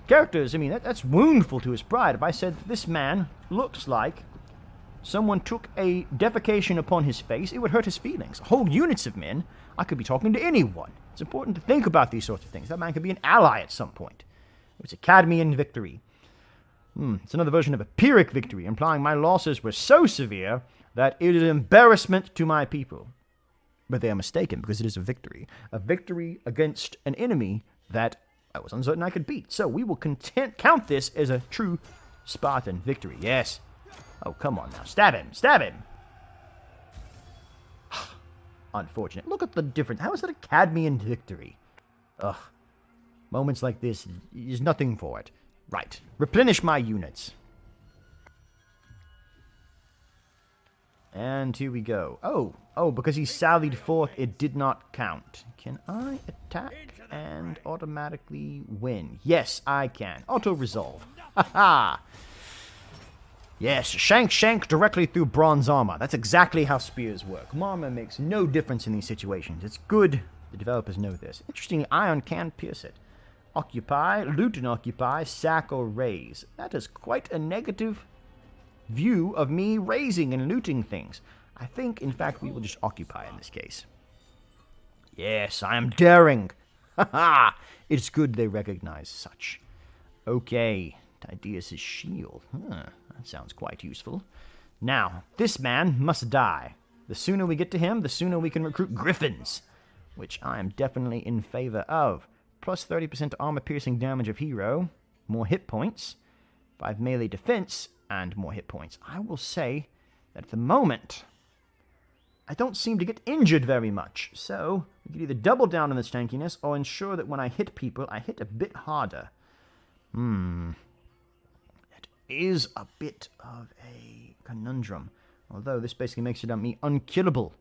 Characters, I mean, that's woundful to his pride. If I said this man looks like someone took a defecation upon his face, it would hurt his feelings. Whole units of men, I could be talking to anyone. It's important to think about these sorts of things. That man could be an ally at some point. It was a Cadmean victory. It's another version of a Pyrrhic victory, implying my losses were so severe that it is an embarrassment to my people. But they are mistaken, because it is a victory. A victory against an enemy that I was uncertain I could beat. So we will count this as a true Spartan victory. Yes. Oh, come on now. Stab him. Stab him. Unfortunate. Look at the difference. How is that a Cadmean victory? Ugh. Moments like this, there's nothing for it. Right. Replenish my units. And here we go. Oh, because he sallied forth, it did not count. Can I attack and automatically win? Yes, I can. Auto-resolve. Ha-ha! Yes, shank directly through bronze armor. That's exactly how spears work. Armor makes no difference in these situations. It's good the developers know this. Interestingly, iron can pierce it. Occupy, loot and occupy, sack or raise. That is quite a negative view of me raising and looting things. I think, in fact, we will just occupy in this case. Yes, I am daring. Haha! It's good they recognize such. Okay, Tydeus' shield. That sounds quite useful. Now, this man must die. The sooner we get to him, the sooner we can recruit Griffins, which I am definitely in favor of. Plus 30% armor-piercing damage of hero, more hit points, 5 melee defense, and more hit points. I will say that at the moment, I don't seem to get injured very much. So, we can either double down on this tankiness, or ensure that when I hit people, I hit a bit harder. That is a bit of a conundrum. Although this basically makes it on me unkillable.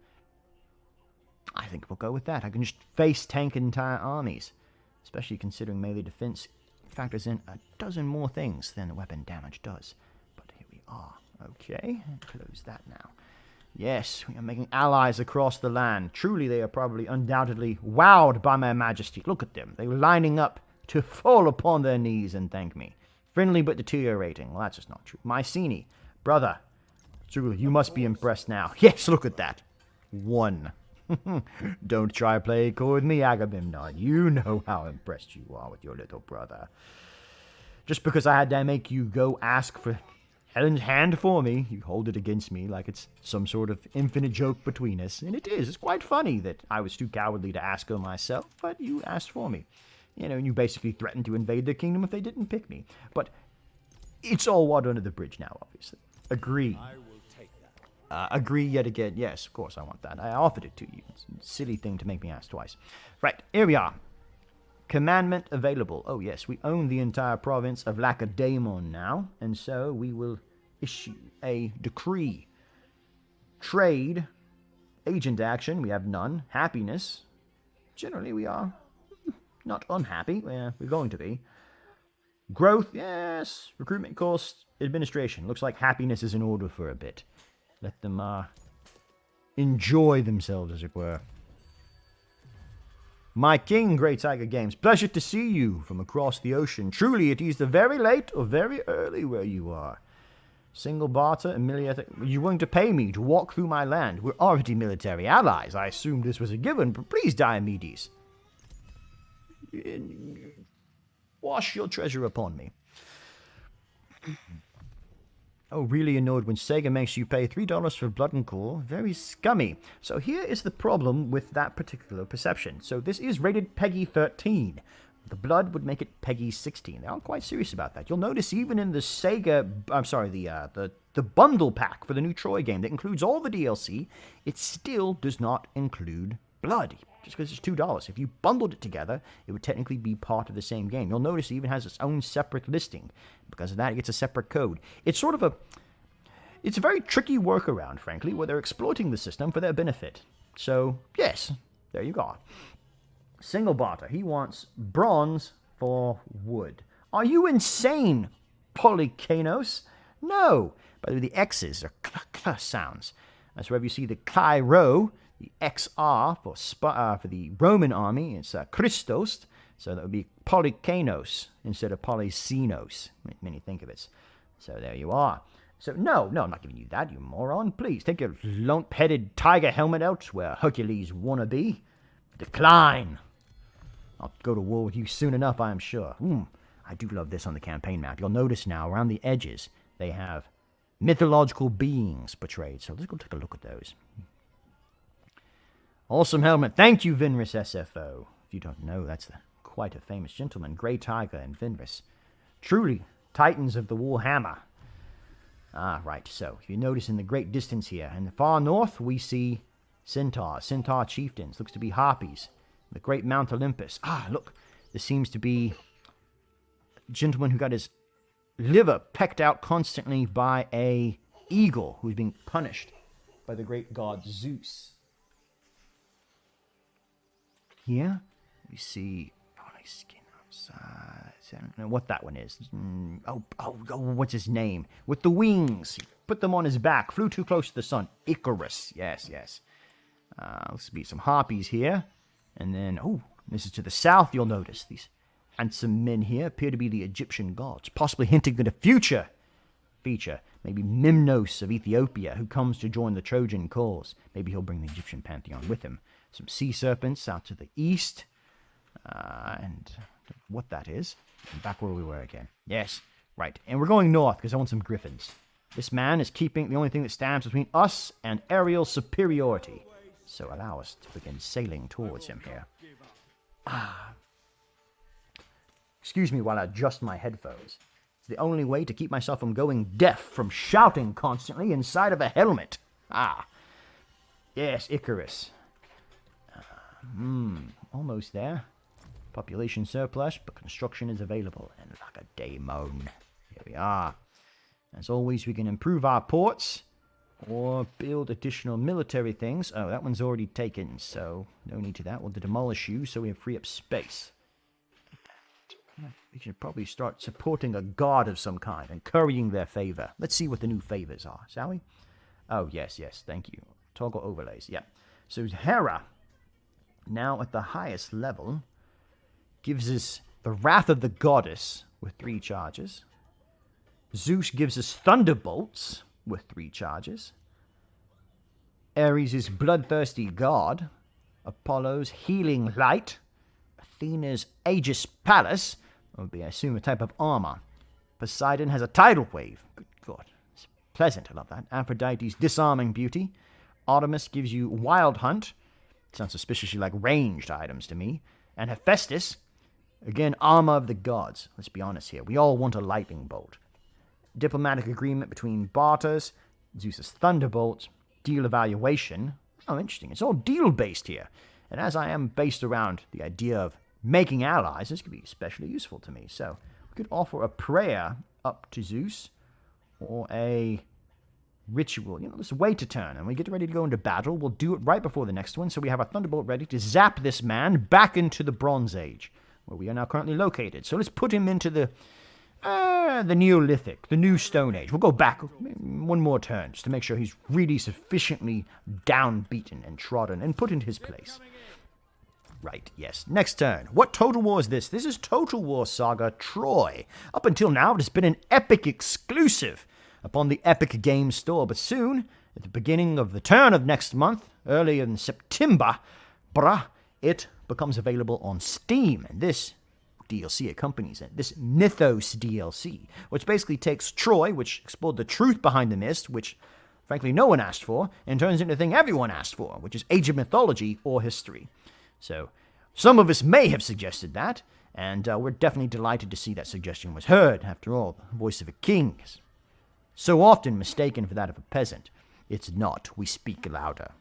I think we'll go with that. I can just face tank entire armies. Especially considering melee defense factors in a dozen more things than the weapon damage does. But here we are. Okay, close that now. Yes, we are making allies across the land. Truly, they are probably undoubtedly wowed by my majesty. Look at them. They're lining up to fall upon their knees and thank me. Friendly but deteriorating. Well, that's just not true. Mycene, brother. Truly, you must be impressed now. Yes, look at that. 1. Don't try play coy with me, Agamemnon. You know how impressed you are with your little brother. Just because I had to make you go ask for Helen's hand for me, you hold it against me like it's some sort of infinite joke between us. And it is. It's quite funny that I was too cowardly to ask her myself, but you asked for me. You know, and you basically threatened to invade their kingdom if they didn't pick me. But it's all water under the bridge now, obviously. Agree. Agree yet again. Yes, of course I want that. I offered it to you. It's a silly thing to make me ask twice. Right, here we are. Commandment available. Oh yes, we own the entire province of Lacedaemon now, and so we will issue a decree. Trade. Agent action, we have none. Happiness. Generally we are not unhappy. We're going to be. Growth, yes. Recruitment cost. Administration. Looks like happiness is in order for a bit. Let them enjoy themselves, as it were. My king, great Saga Games, pleasure to see you from across the ocean. Truly, it is either very late or very early where you are. Single barter, Amelia, are you willing to pay me to walk through my land? We're already military allies. I assumed this was a given, but please, Diomedes. Wash your treasure upon me. Oh, really annoyed when Sega makes you pay $3 for blood and gore. Very scummy. So here is the problem with that particular perception. So this is rated PEGI 13. The blood would make it PEGI 16. They are quite serious about that. You'll notice even in the Sega, I'm sorry, the bundle pack for the new Troy game that includes all the DLC, it still does not include blood. Just because it's $2. If you bundled it together, it would technically be part of the same game. You'll notice it even has its own separate listing. Because of that, it gets a separate code. It's sort of it's a very tricky workaround, frankly, where they're exploiting the system for their benefit. So, yes, there you go. Single barter. He wants bronze for wood. Are you insane, Polykanos? No. By the way, the X's are k sounds. That's wherever you see the Cairo, the XR for the Roman army, it's Christos, so that would be Polykanos instead of Polysenos, when you think of it. So there you are. So, no, I'm not giving you that, you moron. Please, take your lump-headed tiger helmet out where Hercules wanna be. Decline. I'll go to war with you soon enough, I am sure. I do love this on the campaign map. You'll notice now, around the edges, they have mythological beings portrayed. So let's go take a look at those. Awesome helmet. Thank you, Vinris SFO. If you don't know, that's quite a famous gentleman. Grey Tiger and Vinris. Truly, titans of the Warhammer. Right. So, if you notice in the great distance here, in the far north, we see centaurs, centaur chieftains. Looks to be harpies. The great Mount Olympus. Look. This seems to be a gentleman who got his liver pecked out constantly by a eagle who's being punished by the great god Zeus. Here, we see skin outside. I don't know what that one is. What's his name? With the wings. Put them on his back. Flew too close to the sun. Icarus. Yes. Let's be some harpies here. And then, this is to the south, you'll notice. These handsome men here appear to be the Egyptian gods, possibly hinting at a future feature. Maybe Menelaus of Ethiopia, who comes to join the Trojan cause. Maybe he'll bring the Egyptian pantheon with him. Some sea serpents out to the east. And what that is. Back where we were again. Yes, right. And we're going north because I want some griffins. This man is keeping the only thing that stands between us and aerial superiority. So allow us to begin sailing towards him here. Excuse me while I adjust my headphones. It's the only way to keep myself from going deaf from shouting constantly inside of a helmet. Yes, Icarus. Almost there. Population surplus, but construction is available. And like a daemon. Here we are. As always, we can improve our ports or build additional military things. That one's already taken, so no need to that. We'll demolish you so we have free up space. We should probably start supporting a god of some kind and currying their favor. Let's see what the new favors are, shall we? Yes, thank you. Toggle overlays, yeah. So Hera, now at the highest level, gives us the Wrath of the Goddess with 3 charges. Zeus gives us Thunderbolts with 3 charges. Ares is Bloodthirsty God. Apollo's Healing Light. Athena's Aegis Palace, would be, I assume, a type of armor. Poseidon has a Tidal Wave. Good God, it's pleasant, I love that. Aphrodite's Disarming Beauty. Artemis gives you Wild Hunt. Sounds suspiciously like ranged items to me. And Hephaestus, again, Armor of the Gods. Let's be honest here. We all want a lightning bolt. Diplomatic agreement between barters. Zeus's Thunderbolt. Deal evaluation. Interesting. It's all deal-based here. And as I am based around the idea of making allies, this could be especially useful to me. So, we could offer a prayer up to Zeus. Or a ritual. Let's wait a turn. And we get ready to go into battle. We'll do it right before the next one. So we have our Thunderbolt ready to zap this man back into the Bronze Age, where we are now currently located. So let's put him into the Neolithic, the New Stone Age. We'll go back one more turn just to make sure he's really sufficiently downbeaten and trodden and put into his place. Right, yes. Next turn. What Total War is this? This is Total War Saga Troy. Up until now, it has been an Epic exclusive upon the Epic Games Store, but soon, at the beginning of the turn of next month, early in September, it becomes available on Steam, and this DLC accompanies it. This Mythos DLC, which basically takes Troy, which explored the truth behind the mist, which, frankly, no one asked for, and turns into the thing everyone asked for, which is Age of Mythology or history. So, some of us may have suggested that, and we're definitely delighted to see that suggestion was heard. After all, the voice of a king is so often mistaken for that of a peasant. It's not. We speak louder.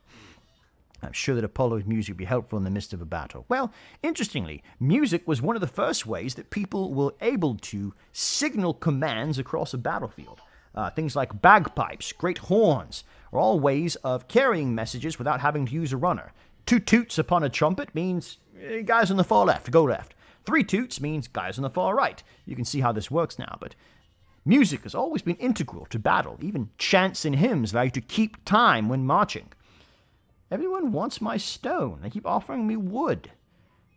I'm sure that Apollo's music would be helpful in the midst of a battle. Well, interestingly, music was one of the first ways that people were able to signal commands across a battlefield. Things like bagpipes, great horns, are all ways of carrying messages without having to use a runner. 2 toots upon a trumpet means guys on the far left, go left. 3 toots means guys on the far right. You can see how this works now, but music has always been integral to battle. Even chants and hymns allow you to keep time when marching. Everyone wants my stone. They keep offering me wood.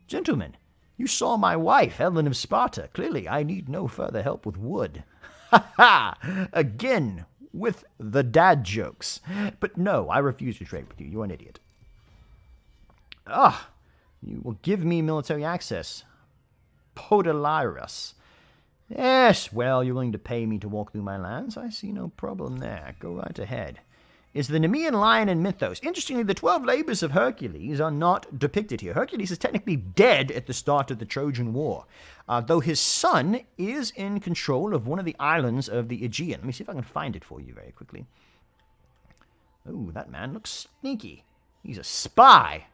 Gentlemen, you saw my wife, Helen of Sparta. Clearly, I need no further help with wood. Ha ha! Again, with the dad jokes. But no, I refuse to trade with you. You're an idiot. Ah, you will give me military access. Podalyrus. Yes, well, you're willing to pay me to walk through my lands. I see no problem there. Go right ahead. Is the Nemean lion in Mythos. Interestingly, the 12 labors of Hercules are not depicted here. Hercules is technically dead at the start of the Trojan War, though his son is in control of one of the islands of the Aegean. Let me see if I can find it for you very quickly. Oh, that man looks sneaky. He's a spy.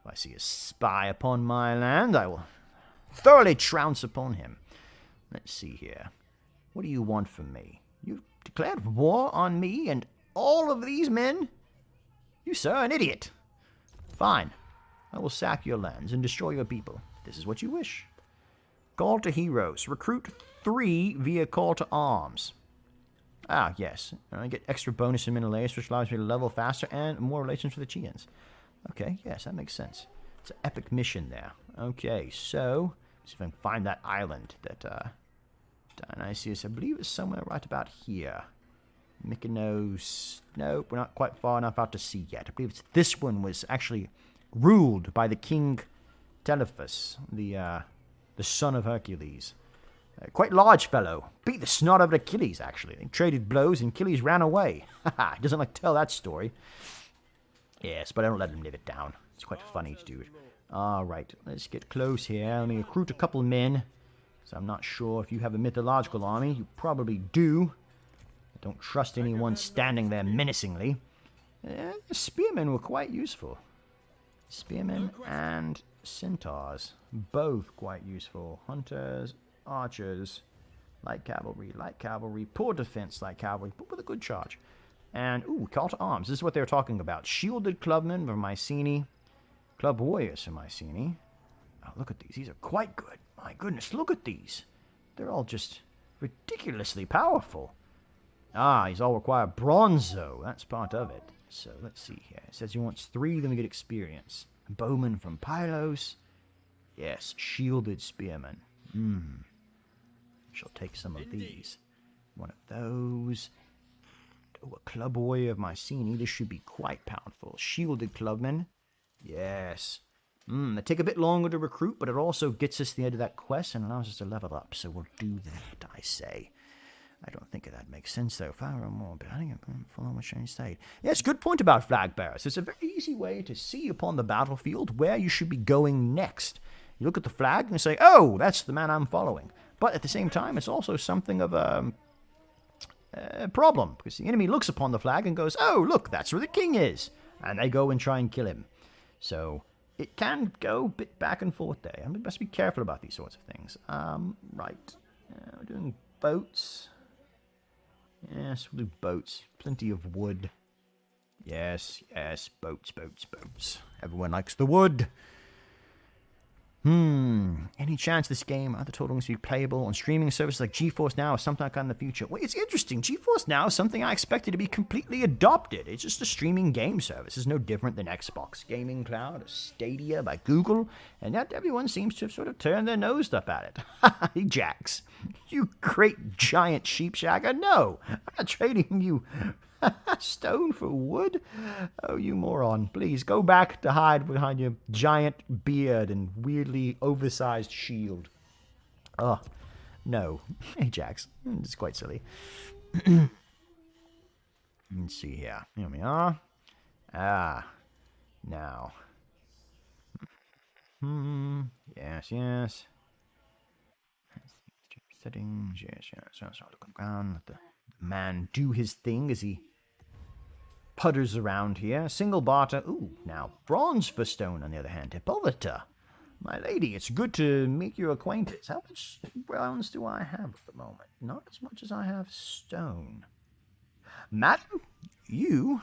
If I see a spy upon my land, I will thoroughly trounce upon him. Let's see here. What do you want from me? You've declared war on me and all of these men? You, sir, are an idiot. Fine. I will sack your lands and destroy your people. This is what you wish. Call to heroes. Recruit 3 via call to arms. Ah, yes. I get extra bonus in Menelaus, which allows me to level faster and more relations with the Chians. Okay, yes, that makes sense. It's an epic mission there. Okay, so let's see if I can find that island that Dionysius, I believe, is somewhere right about here. Mykonos. Nope, we're not quite far enough out to sea yet. I believe this one was actually ruled by the king Telephus, the son of Hercules. Quite large fellow. Beat the snot out of Achilles, actually. They traded blows and Achilles ran away. Haha, he doesn't like to tell that story. Yes, but I don't let him live it down. It's quite funny to do it. Alright, let's get close here. Let me recruit a couple men. So I'm not sure if you have a mythological army. You probably do. I don't trust anyone standing there menacingly. The spearmen were quite useful. Spearmen and centaurs. Both quite useful. Hunters, archers, light cavalry, poor defense, light cavalry, but with a good charge. And, ooh, call to arms. This is what they're talking about. Shielded clubmen from Mycenae. Club warriors from Mycenae. Oh, look at these. These are quite good. My goodness, look at these. They're all just ridiculously powerful. Ah, these all require bronzo. That's part of it. So, let's see here. It says he wants 3, then we get experience. Bowman from Pylos. Yes, shielded spearmen. Shall take some of these. One of those. Oh, a club warrior of Mycenae. This should be quite powerful. Shielded clubmen. Yes. They take a bit longer to recruit, but it also gets us to the end of that quest and allows us to level up. So we'll do that, I say. I don't think that makes sense, though. Fire or more, but I think I'm following what Shane said. Yes, good point about flag bearers. It's a very easy way to see upon the battlefield where you should be going next. You look at the flag and say, oh, that's the man I'm following. But at the same time, it's also something of a problem, because the enemy looks upon the flag and goes, oh, look, that's where the king is. And they go and try and kill him. So it can go a bit back and forth there. We must be careful about these sorts of things. Right. We're doing boats. Yes, we'll do boats. Plenty of wood. Yes, boats. Everyone likes the wood. Any chance this game, other titles to be playable on streaming services like GeForce Now or something like that in the future? Well, it's interesting. GeForce Now is something I expected to be completely adopted. It's just a streaming game service. It's no different than Xbox Gaming Cloud or Stadia by Google, and yet everyone seems to have sort of turned their nose up at it. Hey, Jax, you great giant sheep shagger. No, I'm not trading you stone for wood? Oh, you moron. Please, go back to hide behind your giant beard and weirdly oversized shield. Oh, no. Hey, Jax. It's quite silly. Let's see here. Here we are. Now. Yes. Settings. Yes. So look on the ground. Let the man do his thing as he putters around here. Single barter. Ooh, now bronze for stone, on the other hand. Hippolyta. My lady, it's good to make your acquaintance. How much bronze do I have at the moment? Not as much as I have stone. Madam, you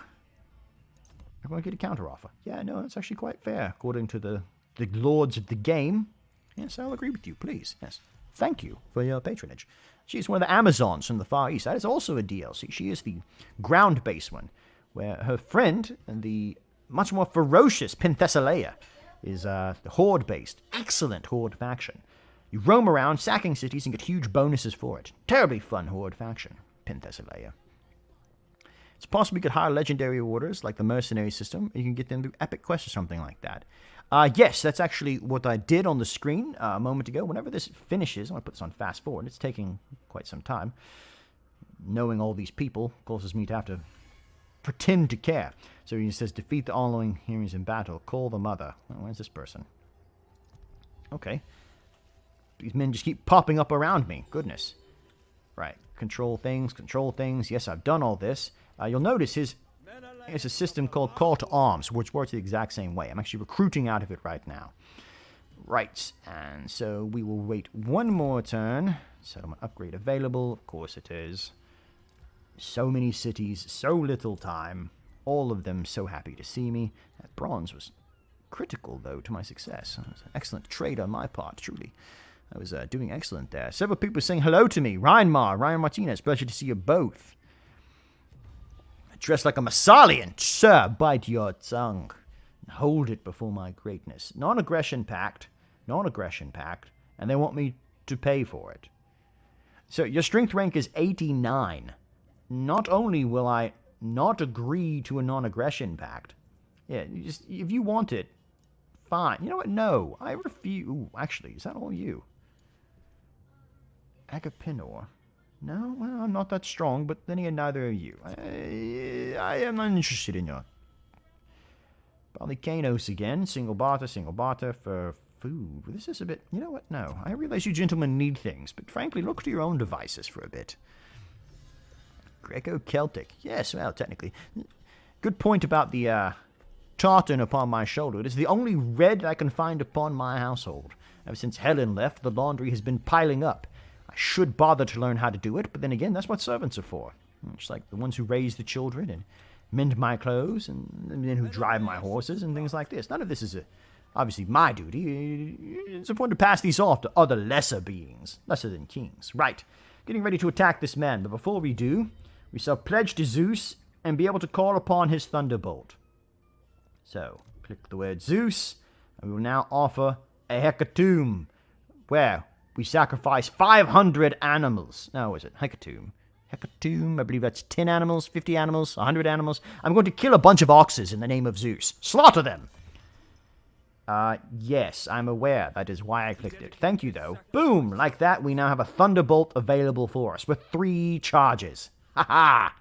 are going to get a counteroffer. Yeah, no, that's actually quite fair, according to the lords of the game. Yes, I'll agree with you, please. Yes. Thank you for your patronage. She's one of the Amazons from the Far East. That is also a DLC. She is the ground-based one, where her friend, the much more ferocious Penthesilea, is the Horde-based. Excellent Horde faction. You roam around, sacking cities, and get huge bonuses for it. Terribly fun Horde faction, Penthesilea. It's possible you could hire legendary orders, like the mercenary system. You can get them through epic quests or something like that. Yes, that's actually what I did on the screen a moment ago. Whenever this finishes, I'm going to put this on fast forward. It's taking quite some time. Knowing all these people causes me to have to pretend to care. So he says, defeat the all-knowing heroes in battle. Call the mother. Oh, where's this person? Okay. These men just keep popping up around me. Goodness. Right. Control things, control things. Yes, I've done all this. You'll notice there's a system called Call to Arms, which works the exact same way. I'm actually recruiting out of it right now. Right. And so we will wait one more turn. Settlement upgrade available. Of course it is. So many cities, so little time. All of them so happy to see me. That bronze was critical, though, to my success. It was an excellent trade on my part, truly. I was doing excellent there. Several people saying hello to me. Ryan Martinez, pleasure to see you both. Dressed like a Massalian. Sir, bite your tongue. And hold it before my greatness. Non-aggression pact. Non-aggression pact. And they want me to pay for it. So, your strength rank is 89. Not only will I not agree to a non-aggression pact. Yeah, if you want it, fine. You know what? No, I refuse. Ooh, actually, is that all you? Agapinor. No, well, I'm not that strong, but then again, neither are you. I am not interested in your... Polykanos again. Single barter for food. This is a bit... You know what? No, I realize you gentlemen need things, but frankly, look to your own devices for a bit. Greco-Celtic. Yes, well, technically. Good point about the tartan upon my shoulder. It is the only red I can find upon my household. Ever since Helen left, the laundry has been piling up. I should bother to learn how to do it, but then again, that's what servants are for. It's like the ones who raise the children and mend my clothes and then who drive my horses and things like this. None of this is obviously my duty. It's important to pass these off to other lesser beings, lesser than kings. Right, getting ready to attack this man, but before we do, we shall pledge to Zeus and be able to call upon his thunderbolt. So, click the word Zeus, and we will now offer a hecatomb, where we sacrifice 500 animals. No, is it hecatomb? Hecatomb, I believe that's 10 animals, 50 animals, 100 animals. I'm going to kill a bunch of oxes in the name of Zeus. Slaughter them! Yes, I'm aware. That is why I clicked it. Thank you, though. Boom! Like that, we now have a thunderbolt available for us with 3 charges. Ha-ha!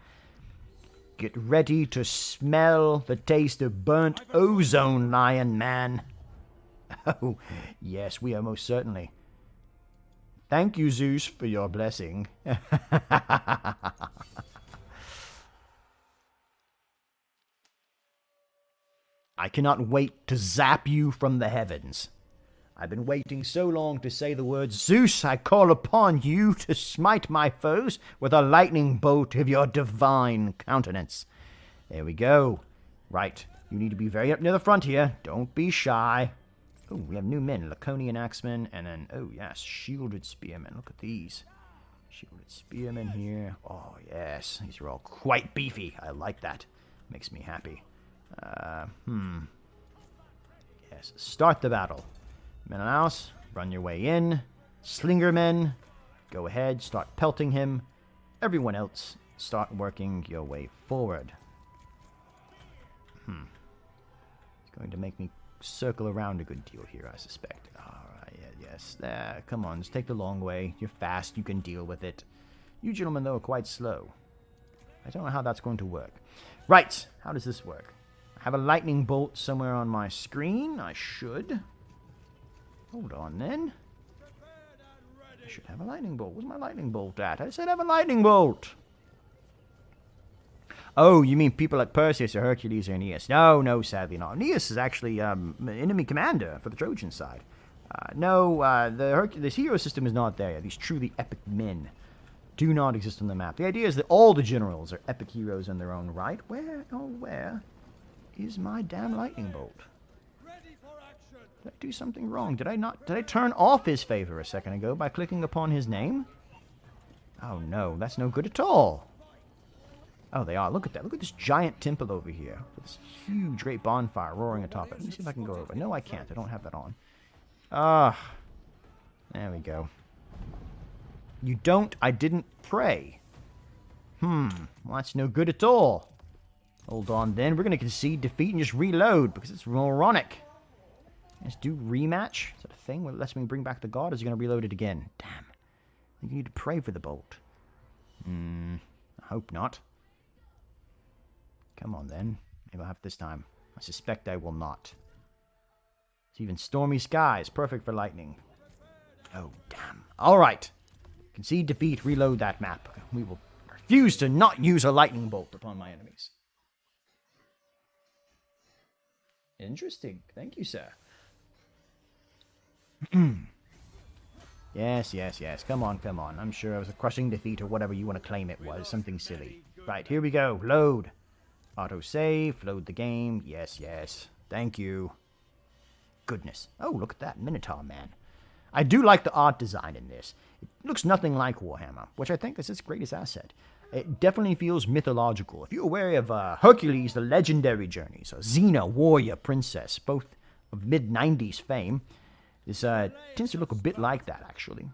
Get ready to smell the taste of burnt ozone, Lion Man. Oh, yes, we are most certainly. Thank you, Zeus, for your blessing. I cannot wait to zap you from the heavens. I've been waiting so long to say the words, Zeus, I call upon you to smite my foes with a lightning bolt of your divine countenance. There we go. Right, you need to be very up near the front here. Don't be shy. Oh, we have new men, Laconian axemen, and then, oh yes, shielded spearmen. Look at these. Shielded spearmen here. Oh yes, these are all quite beefy. I like that. Makes me happy. Yes, start the battle. Menelaus, run your way in. Slingermen, go ahead, start pelting him. Everyone else, start working your way forward. It's going to make me circle around a good deal here, I suspect. Alright, yes. Come on, just take the long way. You're fast, you can deal with it. You gentlemen, though, are quite slow. I don't know how that's going to work. Right, how does this work? I have a lightning bolt somewhere on my screen. I should. Hold on, then. I should have a lightning bolt. Where's my lightning bolt at? I said have a lightning bolt. Oh, you mean people like Perseus or Hercules or Aeneas? No, sadly not. Aeneas is actually enemy commander for the Trojan side. The hero system is not there yet. These truly epic men do not exist on the map. The idea is that all the generals are epic heroes in their own right. Where is my damn lightning bolt? Did I do something wrong? Did I turn off his favor a second ago by clicking upon his name? Oh no, that's no good at all. Oh, they are. Look at that. Look at this giant temple over here. With this huge, great bonfire roaring atop it. Let me see if I can go over. No, I can't. I don't have that on. There we go. I didn't pray. Well, that's no good at all. Hold on then. We're going to concede defeat and just reload because it's moronic. Let's do rematch. Is that a thing where it lets me bring back the god? Or is he going to reload it again? Damn. I think you need to pray for the bolt. I hope not. Come on then. Maybe I'll have this time. I suspect I will not. It's even stormy skies. Perfect for lightning. Oh, damn. Alright. Concede defeat. Reload that map. We will refuse to not use a lightning bolt upon my enemies. Interesting. Thank you, sir. Yes. Come on. I'm sure it was a crushing defeat or whatever you want to claim it was. Something silly. Right, here we go. Load. Auto-save. Load the game. Yes. Thank you. Goodness. Oh, look at that Minotaur man. I do like the art design in this. It looks nothing like Warhammer, which I think is its greatest asset. It definitely feels mythological. If you're aware of Hercules, the legendary journeys, or Xena, warrior princess, both of mid-90s fame, this tends to look a bit like that, actually.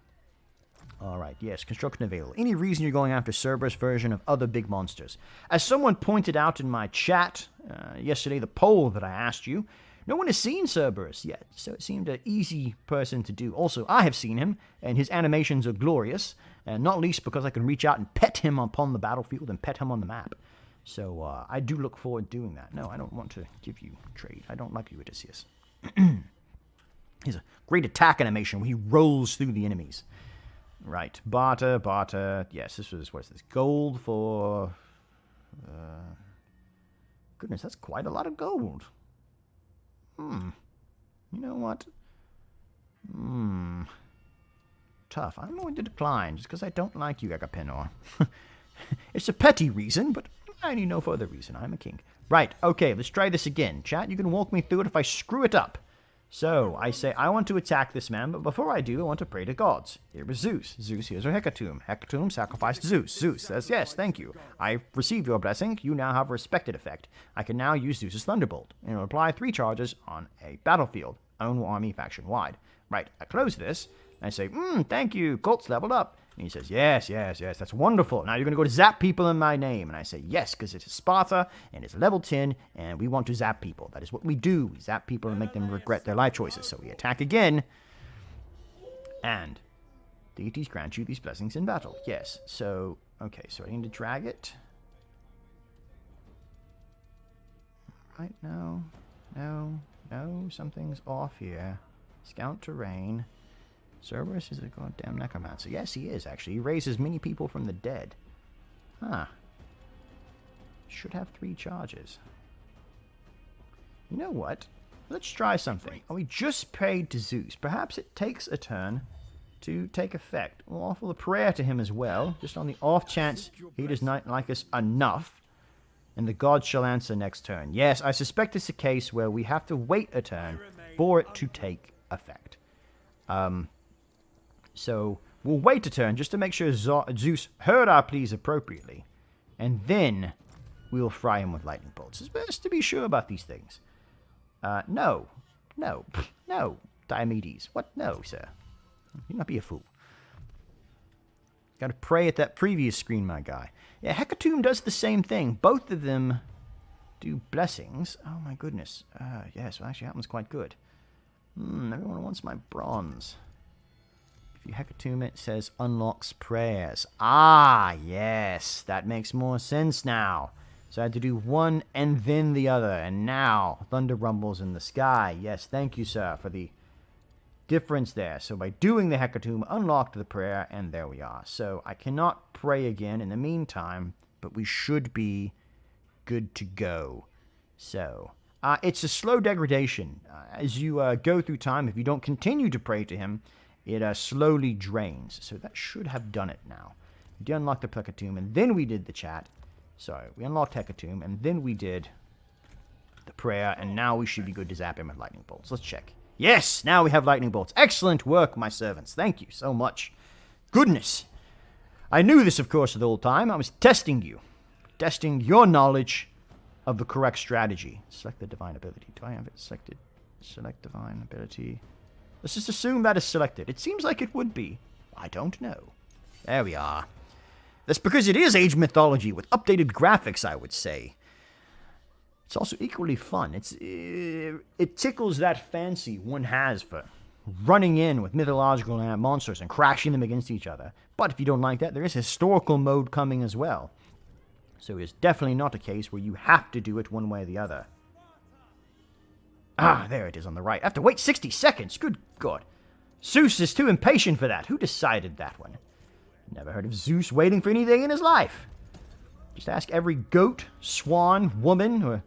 Alright, yes, construction available. Any reason you're going after Cerberus version of other big monsters? As someone pointed out in my chat yesterday, the poll that I asked you, no one has seen Cerberus yet, so it seemed an easy person to do. Also, I have seen him, and his animations are glorious, and not least because I can reach out and pet him upon the battlefield and pet him on the map. So I do look forward to doing that. No, I don't want to give you trade. I don't like you, Odysseus. He's a great attack animation where he rolls through the enemies. Right, barter. Yes, what's this? Gold for... goodness, that's quite a lot of gold. You know what? Tough. I'm going to decline just because I don't like you, Agapenor. It's a petty reason, but I need no further reason. I'm a king. Right, okay, let's try this again. Chat, you can walk me through it if I screw it up. So, I say I want to attack this man, but before I do, I want to pray to gods. Here is Zeus. Zeus, here's our hecatomb. Hecatomb sacrificed Zeus. Zeus says, yes, thank you. I've received your blessing. You now have a respected effect. I can now use Zeus's Thunderbolt, and it'll apply 3 charges on a battlefield, own army faction-wide. Right, I close this, and I say, thank you, cult's leveled up. And he says, yes, that's wonderful. Now you're going to go to zap people in my name. And I say, yes, because it's Sparta, and it's level 10, and we want to zap people. That is what we do. We zap people and make them regret their life choices. So we attack again, and deities grant you these blessings in battle. Yes, so, okay, so I need to drag it. Right, no, something's off here. Scout terrain. Cerberus is a goddamn necromancer. Yes, he is, actually. He raises many people from the dead. Huh. Should have 3 charges. You know what? Let's try something. Oh, we just prayed to Zeus. Perhaps it takes a turn to take effect. We'll offer the prayer to him as well, just on the off chance he does not like us enough, and the gods shall answer next turn. Yes, I suspect it's a case where we have to wait a turn for it to take effect. So, we'll wait a turn just to make sure Zeus heard our pleas appropriately. And then, we'll fry him with lightning bolts. It's best to be sure about these things. No, Diomedes. What? No, sir. You not be a fool. Gotta pray at that previous screen, my guy. Yeah, Hecatomb does the same thing. Both of them do blessings. Oh, my goodness. Yes, well, actually, that one's quite good. Everyone wants my bronze. If you Hecatomb it, says unlocks prayers. Ah, yes. That makes more sense now. So I had to do one and then the other. And now, thunder rumbles in the sky. Yes, thank you, sir, for the difference there. So by doing the Hecatomb, unlocked the prayer, and there we are. So I cannot pray again in the meantime, but we should be good to go. So, it's a slow degradation. As you go through time, if you don't continue to pray to him, it slowly drains. So that should have done it now. We did unlock the Hecatomb, and then we did the chat. Sorry, we unlocked Hecatomb, and then we did the prayer, and now we should be good to zap him with lightning bolts. Let's check. Yes, now we have lightning bolts. Excellent work, my servants. Thank you so much. Goodness. I knew this, of course, the whole time. I was testing you. Testing your knowledge of the correct strategy. Select the divine ability. Do I have it selected? Select divine ability. Let's just assume that is selected. It seems like it would be. I don't know. There we are. That's because it is age mythology with updated graphics, I would say. It's also equally fun. It tickles that fancy one has for running in with mythological monsters and crashing them against each other. But if you don't like that, there is historical mode coming as well. So it's definitely not a case where you have to do it one way or the other. Ah, there it is on the right. I have to wait 60 seconds. Good God. Zeus is too impatient for that. Who decided that one? Never heard of Zeus waiting for anything in his life. Just ask every goat, swan, woman, or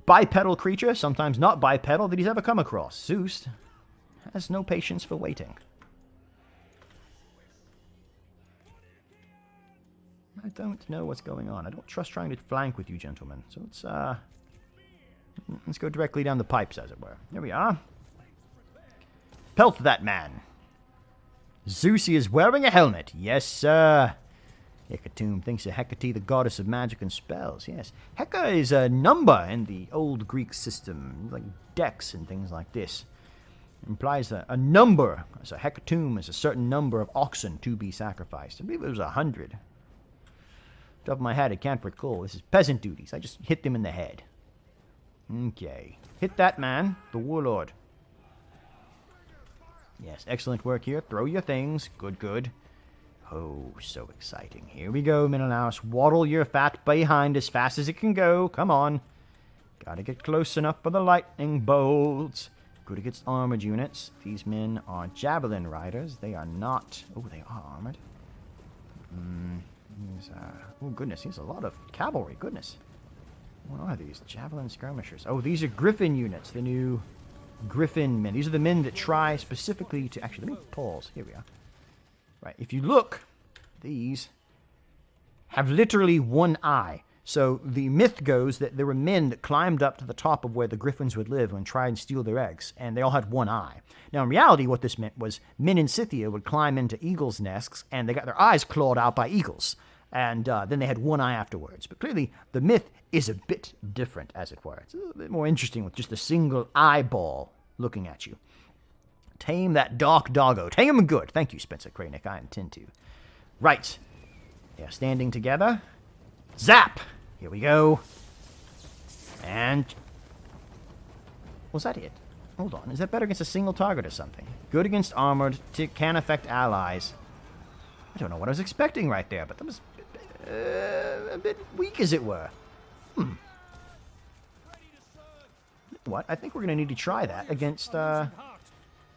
bipedal creature, sometimes not bipedal, that he's ever come across. Zeus has no patience for waiting. I don't know what's going on. I don't trust trying to flank with you, gentlemen. So let's go directly down the pipes, as it were. There we are. Pelt that man. Zeus is wearing a helmet. Yes, sir. Hecatomb thinks of Hecate, the goddess of magic and spells. Yes. Heka is a number in the old Greek system, like dex and things like this. It implies a number. So Hecatomb is a certain number of oxen to be sacrificed. I believe it was 100. Top of my head, I can't recall. This is peasant duties. I just hit them in the head. Okay. Hit that man, the warlord. Yes, excellent work here. Throw your things. Good, good. Oh, so exciting. Here we go, Menelaus. Waddle your fat behind as fast as it can go. Come on. Gotta get close enough for the lightning bolts. Good against armored units. These men are javelin riders. They are not... Oh, they are armored. Oh, goodness. Here's a lot of cavalry. Goodness. What are these? Javelin skirmishers. Oh, these are Griffin units. The new Griffin men. These are the men that try specifically to... Actually, let me pause. Here we are. Right. If you look, these have literally one eye. So the myth goes that there were men that climbed up to the top of where the griffins would live and try and steal their eggs, and they all had one eye. Now, in reality, what this meant was men in Scythia would climb into eagles' nests, and they got their eyes clawed out by eagles. And then they had one eye afterwards. But clearly, the myth is a bit different, as it were. It's a little bit more interesting with just a single eyeball looking at you. Tame that dark doggo. Tame him good. Thank you, Spencer Kranick. I intend to. Right. They are standing together. Zap! Here we go. And... Was that it? Hold on. Is that better against a single target or something? Good against armored. Can affect allies. I don't know what I was expecting right there, but that was a bit weak, as it were. What? I think we're going to need to try that against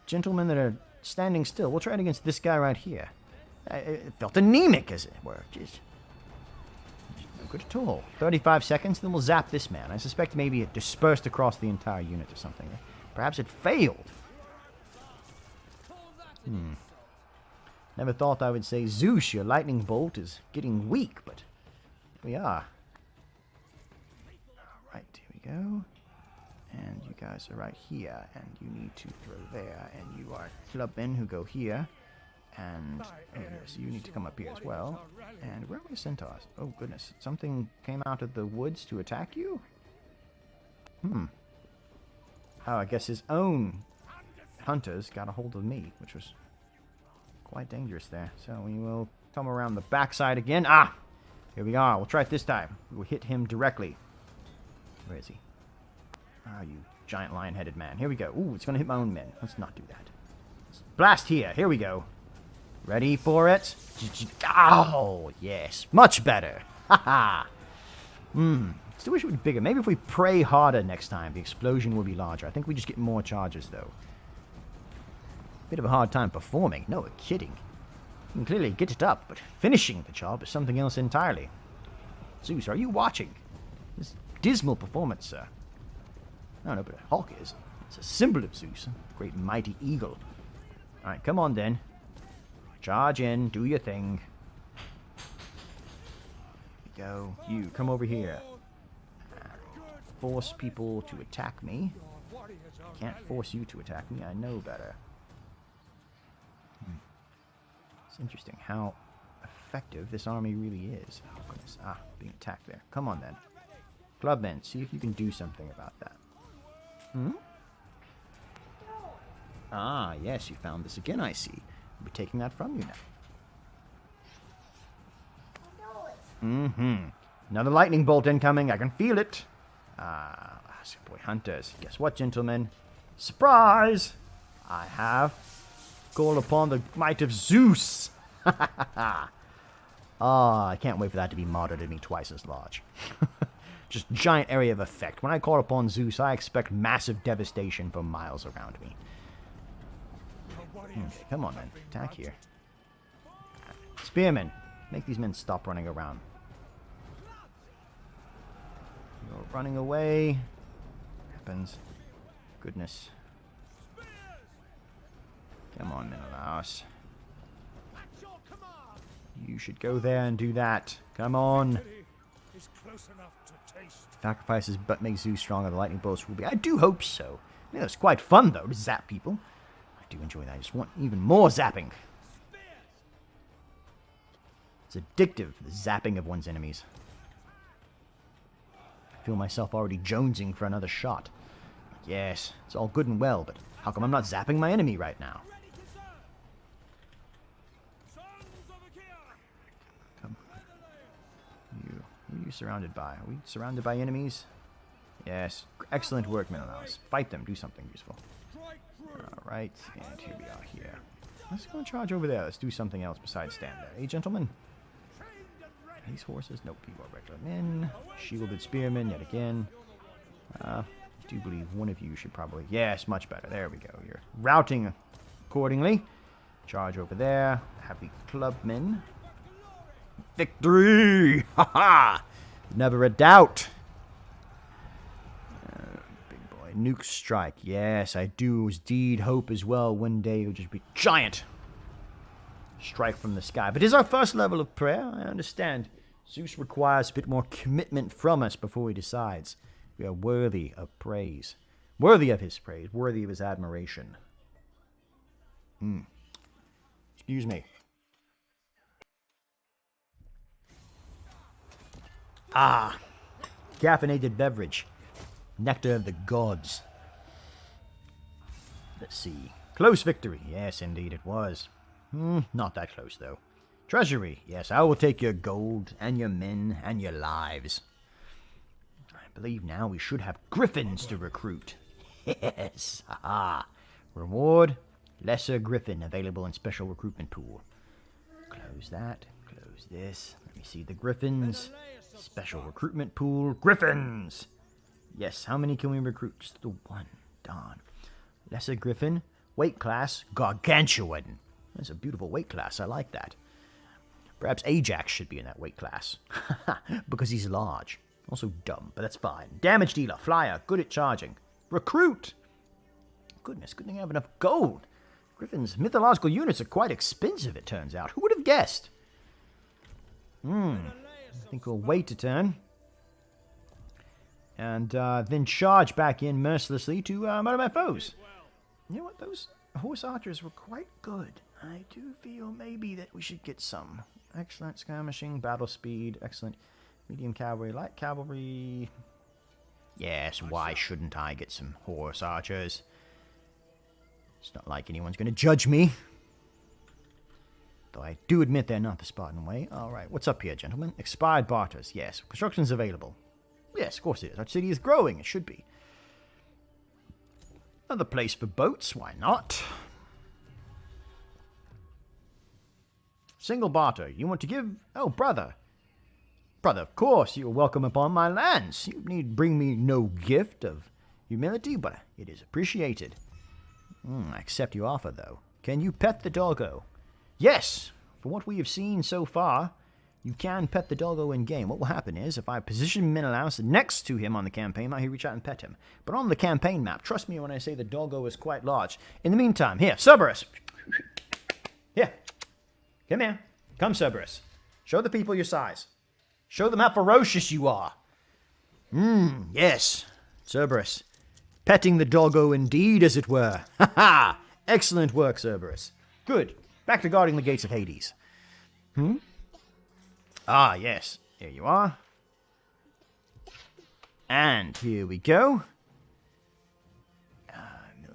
gentlemen that are standing still. We'll try it against this guy right here. It felt anemic, as it were. Just not good at all. 35 seconds, then we'll zap this man. I suspect maybe it dispersed across the entire unit or something. Perhaps it failed. Never thought I would say, Zeus, your lightning bolt is getting weak, but we are. Alright, here we go. And you guys are right here, and you need to throw there, and you are clubmen who go here, and, oh yes, you need to come up here as well. And where are my centaurs? Oh goodness, something came out of the woods to attack you? Oh, I guess his own hunters got a hold of me, which was quite dangerous there. So we will come around the backside again. Ah! Here we are. We'll try it this time. We will hit him directly. Where is he? Ah, you giant lion-headed man. Here we go. Ooh, it's going to hit my own men. Let's not do that. Let's blast here. Here we go. Ready for it? Oh, yes. Much better. Ha-ha. Still wish it would be bigger. Maybe if we pray harder next time, the explosion will be larger. I think we just get more charges, though. Bit of a hard time performing. No, kidding. You can clearly get it up, but finishing the job is something else entirely. Zeus, are you watching? This dismal performance, sir. I don't know, but a hawk is. It's a symbol of Zeus. A great mighty eagle. Alright, come on then. Charge in. Do your thing. Here we go. You, come over here. Force people to attack me. Can't force you to attack me. I know better. It's interesting how effective this army really is. Oh, goodness. Ah, being attacked there. Come on, then. Clubmen, see if you can do something about that. Ah, yes, you found this again, I see. I'll be taking that from you now. Another lightning bolt incoming. I can feel it. Boy, hunters. Guess what, gentlemen? Surprise! I have called upon the might of Zeus. I can't wait for that to be modded and be twice as large. Just giant area of effect. When I call upon Zeus, I expect massive devastation for miles around me. Okay, come on, then. Attack here. Spearmen. Make these men stop running around. You're running away. Happens. Goodness. Come on, Menelaus. You should go there and do that. Come on. Sacrifices but make Zeus stronger. The lightning bolts will be. I do hope so. I mean, it's quite fun, though, to zap people. I do enjoy that. I just want even more zapping. It's addictive, the zapping of one's enemies. I feel myself already jonesing for another shot. Yes, it's all good and well, but how come I'm not zapping my enemy right now? Come. Who are you surrounded by? Are we surrounded by enemies? Yes. Excellent work, Menelaus. Fight them. Do something useful. Alright, and here we are here. Let's go and charge over there. Let's do something else besides stand there. Hey, gentlemen? These horses? Nope, people are regular men. Shielded spearmen, yet again. I do believe one of you should probably... Yes, much better. There we go. You're routing accordingly. Charge over there. Happy clubmen. Victory! Ha ha! Never a doubt. Big boy. Nuke strike. Yes, I do indeed hope as well one day it'll just be giant. Strike from the sky. But it is our first level of prayer. I understand. Zeus requires a bit more commitment from us before he decides. We are worthy of praise. Worthy of his praise. Worthy of his admiration. Excuse me. Caffeinated beverage. Nectar of the gods. Let's see. Close victory. Yes, indeed it was. Not that close, though. Treasury. Yes, I will take your gold, and your men, and your lives. I believe now we should have griffins to recruit. Yes. Haha. Reward. Lesser griffin available in special recruitment pool. Close that. Close this. Let me see the griffins. Special recruitment pool. Griffins! Yes, how many can we recruit? Just the one. Darn. Lesser griffin. Weight class. Gargantuan. That's a beautiful weight class. I like that. Perhaps Ajax should be in that weight class. Because he's large. Also dumb, but that's fine. Damage dealer. Flyer. Good at charging. Recruit! Goodness, good thing I have enough gold. Griffin's mythological units are quite expensive, it turns out. Who would have guessed? I think we'll wait a turn. And then charge back in mercilessly to murder my foes. You know what? Those horse archers were quite good. I do feel maybe that we should get some. Excellent skirmishing, battle speed, excellent medium cavalry, light cavalry. Yes, why shouldn't I get some horse archers? It's not like anyone's going to judge me. Though I do admit they're not the Spartan way. Alright, what's up here, gentlemen? Expired barters, yes. Construction's available. Yes, of course it is. Our city is growing, it should be. Another place for boats, why not? Single barter, you want to give... Oh, brother. Brother, of course, you are welcome upon my lands. You need bring me no gift of humility, but it is appreciated. I accept your offer, though. Can you pet the doggo? Yes! For what we have seen so far, you can pet the doggo in-game. What will happen is, if I position Menelaus next to him on the campaign map, he'll reach out and pet him. But on the campaign map, trust me when I say the doggo is quite large. In the meantime, here, Cerberus! Here. Come here. Come, Cerberus. Show the people your size. Show them how ferocious you are. Yes. Cerberus. Petting the doggo indeed, as it were. Ha ha! Excellent work, Cerberus. Good. Back to guarding the gates of Hades. Ah, yes. Here you are. And here we go.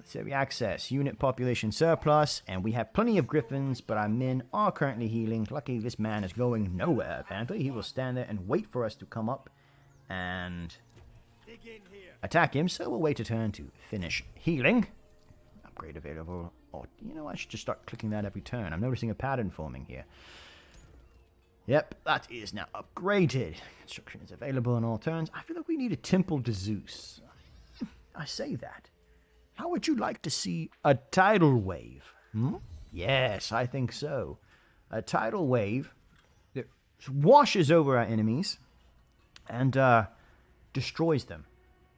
Military access, unit population surplus, and we have plenty of griffins, but our men are currently healing. Luckily, this man is going nowhere, apparently. He will stand there and wait for us to come up and attack him, so we'll wait a turn to finish healing. Upgrade available. Oh, you know, I should just start clicking that every turn. I'm noticing a pattern forming here. Yep, that is now upgraded. Construction is available on all turns. I feel like we need a temple to Zeus. I say that. How would you like to see a tidal wave? Yes, I think so. A tidal wave that washes over our enemies and destroys them.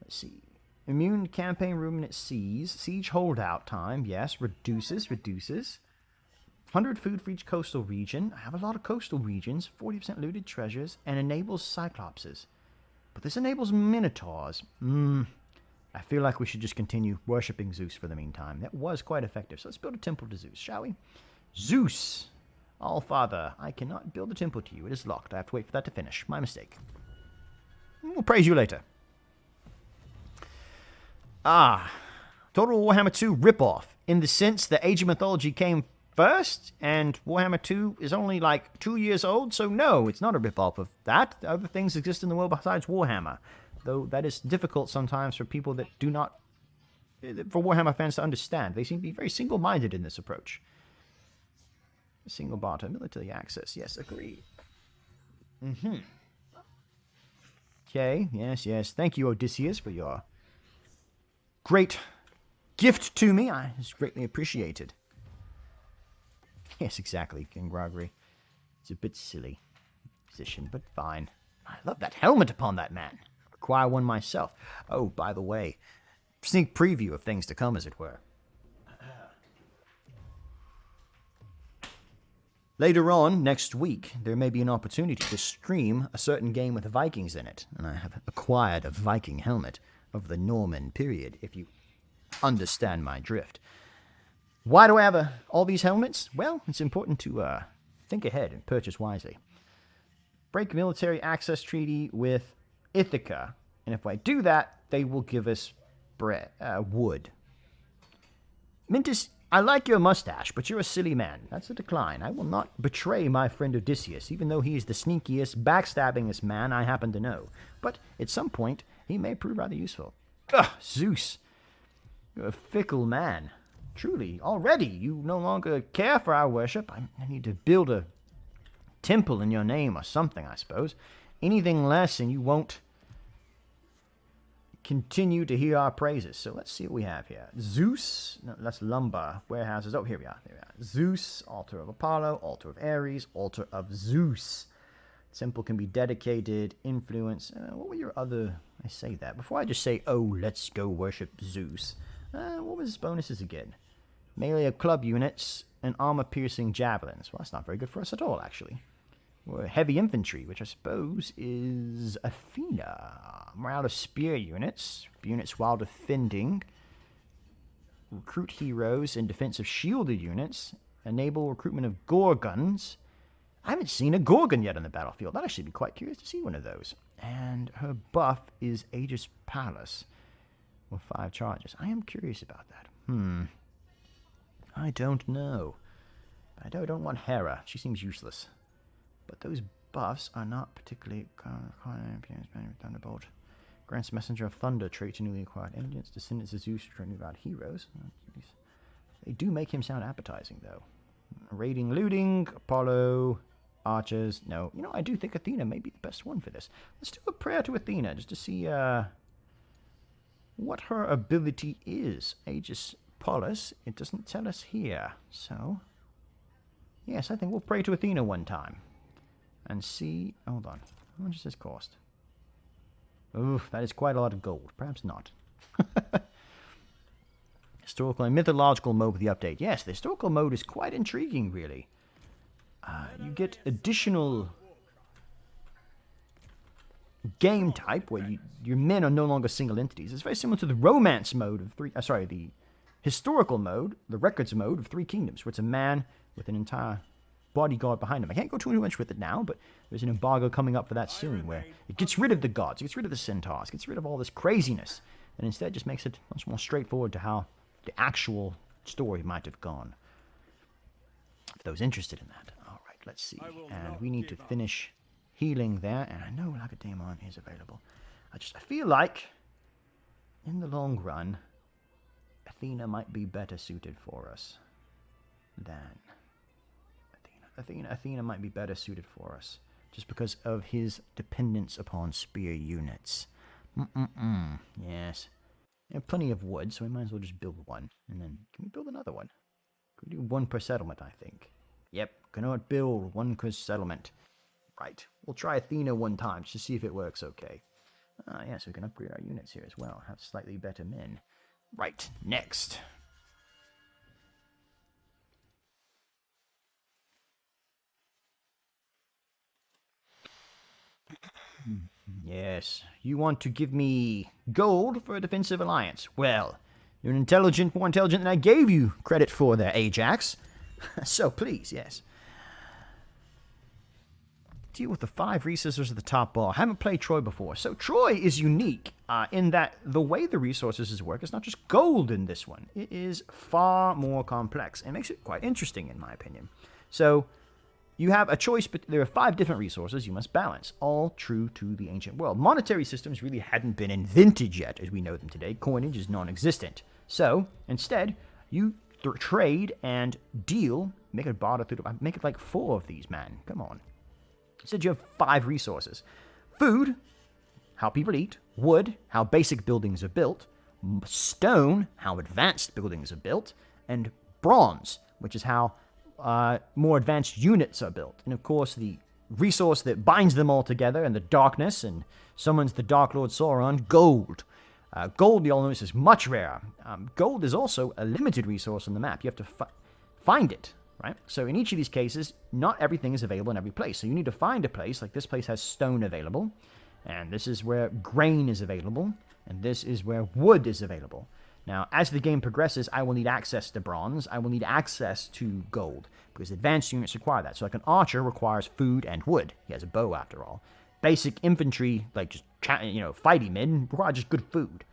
Let's see. Immune campaign ruminant seas. Siege holdout time. Yes, reduces. 100 food for each coastal region. I have a lot of coastal regions. 40% looted treasures. And enables cyclopses. But this enables minotaurs. I feel like we should just continue worshipping Zeus for the meantime. That was quite effective. So let's build a temple to Zeus, shall we? Zeus, All-Father, I cannot build a temple to you. It is locked. I have to wait for that to finish. My mistake. We'll praise you later. Total Warhammer 2 ripoff. In the sense that Age of Mythology came first, and Warhammer 2 is only like 2 years old, so no, it's not a ripoff of that. Other things exist in the world besides Warhammer. Though that is difficult sometimes for people that do not, for Warhammer fans to understand. They seem to be very single-minded in this approach. Single barter, military access, yes, agree. Okay, yes. Thank you, Odysseus, for your great gift to me. It's greatly appreciated. Yes, exactly, King Gregory. It's a bit silly position, but fine. I love that helmet upon that man. Acquire one myself. Oh, by the way, sneak preview of things to come, as it were. Later on, next week, there may be an opportunity to stream a certain game with Vikings in it, and I have acquired a Viking helmet of the Norman period, if you understand my drift. Why do I have all these helmets? Well, it's important to think ahead and purchase wisely. Break military access treaty with Ithaca, and if I do that, they will give us wood. Mintus, I like your mustache, but you're a silly man. That's a decline. I will not betray my friend Odysseus, even though he is the sneakiest, backstabbingest man I happen to know. But at some point, he may prove rather useful. Ugh, Zeus, you're a fickle man. Truly, already, you no longer care for our worship. I need to build a temple in your name or something, I suppose. Anything less and you won't continue to hear our praises. So let's see what we have here. Zeus, no, that's lumber, warehouses. Oh, here we are. Zeus, altar of Apollo, altar of Ares, altar of Zeus. Temple can be dedicated, influence. What were your other... I say that. Before I just say, oh, let's go worship Zeus. What was his bonuses again? Melee of club units and armor-piercing javelins. Well, that's not very good for us at all, actually. Heavy infantry, which I suppose is Athena. Morale of spear units. Units while defending. Recruit heroes and defensive shielded units. Enable recruitment of Gorgons. I haven't seen a Gorgon yet on the battlefield. I'd actually be quite curious to see one of those. And her buff is Aegis Palace. With 5 charges. I am curious about that. I don't know. I don't want Hera. She seems useless. But those buffs are not particularly... Thunderbolt. Grants Messenger of Thunder trait to newly acquired engines. Descendants of Zeus to new about heroes. They do make him sound appetizing, though. Raiding, looting, Apollo, archers. No, you know, I do think Athena may be the best one for this. Let's do a prayer to Athena just to see what her ability is. Aegis Palace. It doesn't tell us here. So, yes, I think we'll pray to Athena one time. And see... Hold on. How much does this cost? Oof, that is quite a lot of gold. Perhaps not. Historical and mythological mode with the update. Yes, the historical mode is quite intriguing, really. You get additional game type where your men are no longer single entities. It's very similar to the romance mode of the historical mode, the records mode of Three Kingdoms, where it's a man with an entire bodyguard behind him. I can't go too much with it now, but there's an embargo coming up for that soon where it gets rid of the gods, it gets rid of the centaurs, it gets rid of all this craziness, and instead just makes it much more straightforward to how the actual story might have gone. For those interested in that. All right, let's see. And we need to finish healing there. And I know Lacedaemon is available. I feel like, in the long run, Athena might be better suited for us than Athena might be better suited for us, just because of his dependence upon spear units. Yes. We have plenty of wood, so we might as well just build one. And then, can we build another one? Can we do one per settlement, I think? Yep, cannot build one per settlement. Right. We'll try Athena one time, just to see if it works okay. Yeah, so we can upgrade our units here as well. Have slightly better men. Right, next. Yes, you want to give me gold for a defensive alliance. Well, you're more intelligent than I gave you credit for there, Ajax. So please, yes. Deal with the 5 resources at the top bar. I haven't played Troy before. So Troy is unique in that the way the resources work is not just gold in this one. It is far more complex. It makes it quite interesting, in my opinion. So you have a choice, but there are 5 different resources you must balance, all true to the ancient world. Monetary systems really hadn't been invented yet, as we know them today. Coinage is non-existent. So, instead, you trade and deal, make it like 4 of these, man. Come on. Instead, you have 5 resources. Food, how people eat. Wood, how basic buildings are built. Stone, how advanced buildings are built. And bronze, which is how more advanced units are built. And of course, the resource that binds them all together in the darkness and summons the Dark Lord Sauron, gold. Gold, you'll notice, is much rarer. Gold is also a limited resource on the map. You have to find it, right? So in each of these cases, not everything is available in every place. So you need to find a place, like this place has stone available, and this is where grain is available, and this is where wood is available. Now, as the game progresses, I will need access to bronze. I will need access to gold, because advanced units require that. So like an archer requires food and wood. He has a bow, after all. Basic infantry, like just fighting men, require just good food.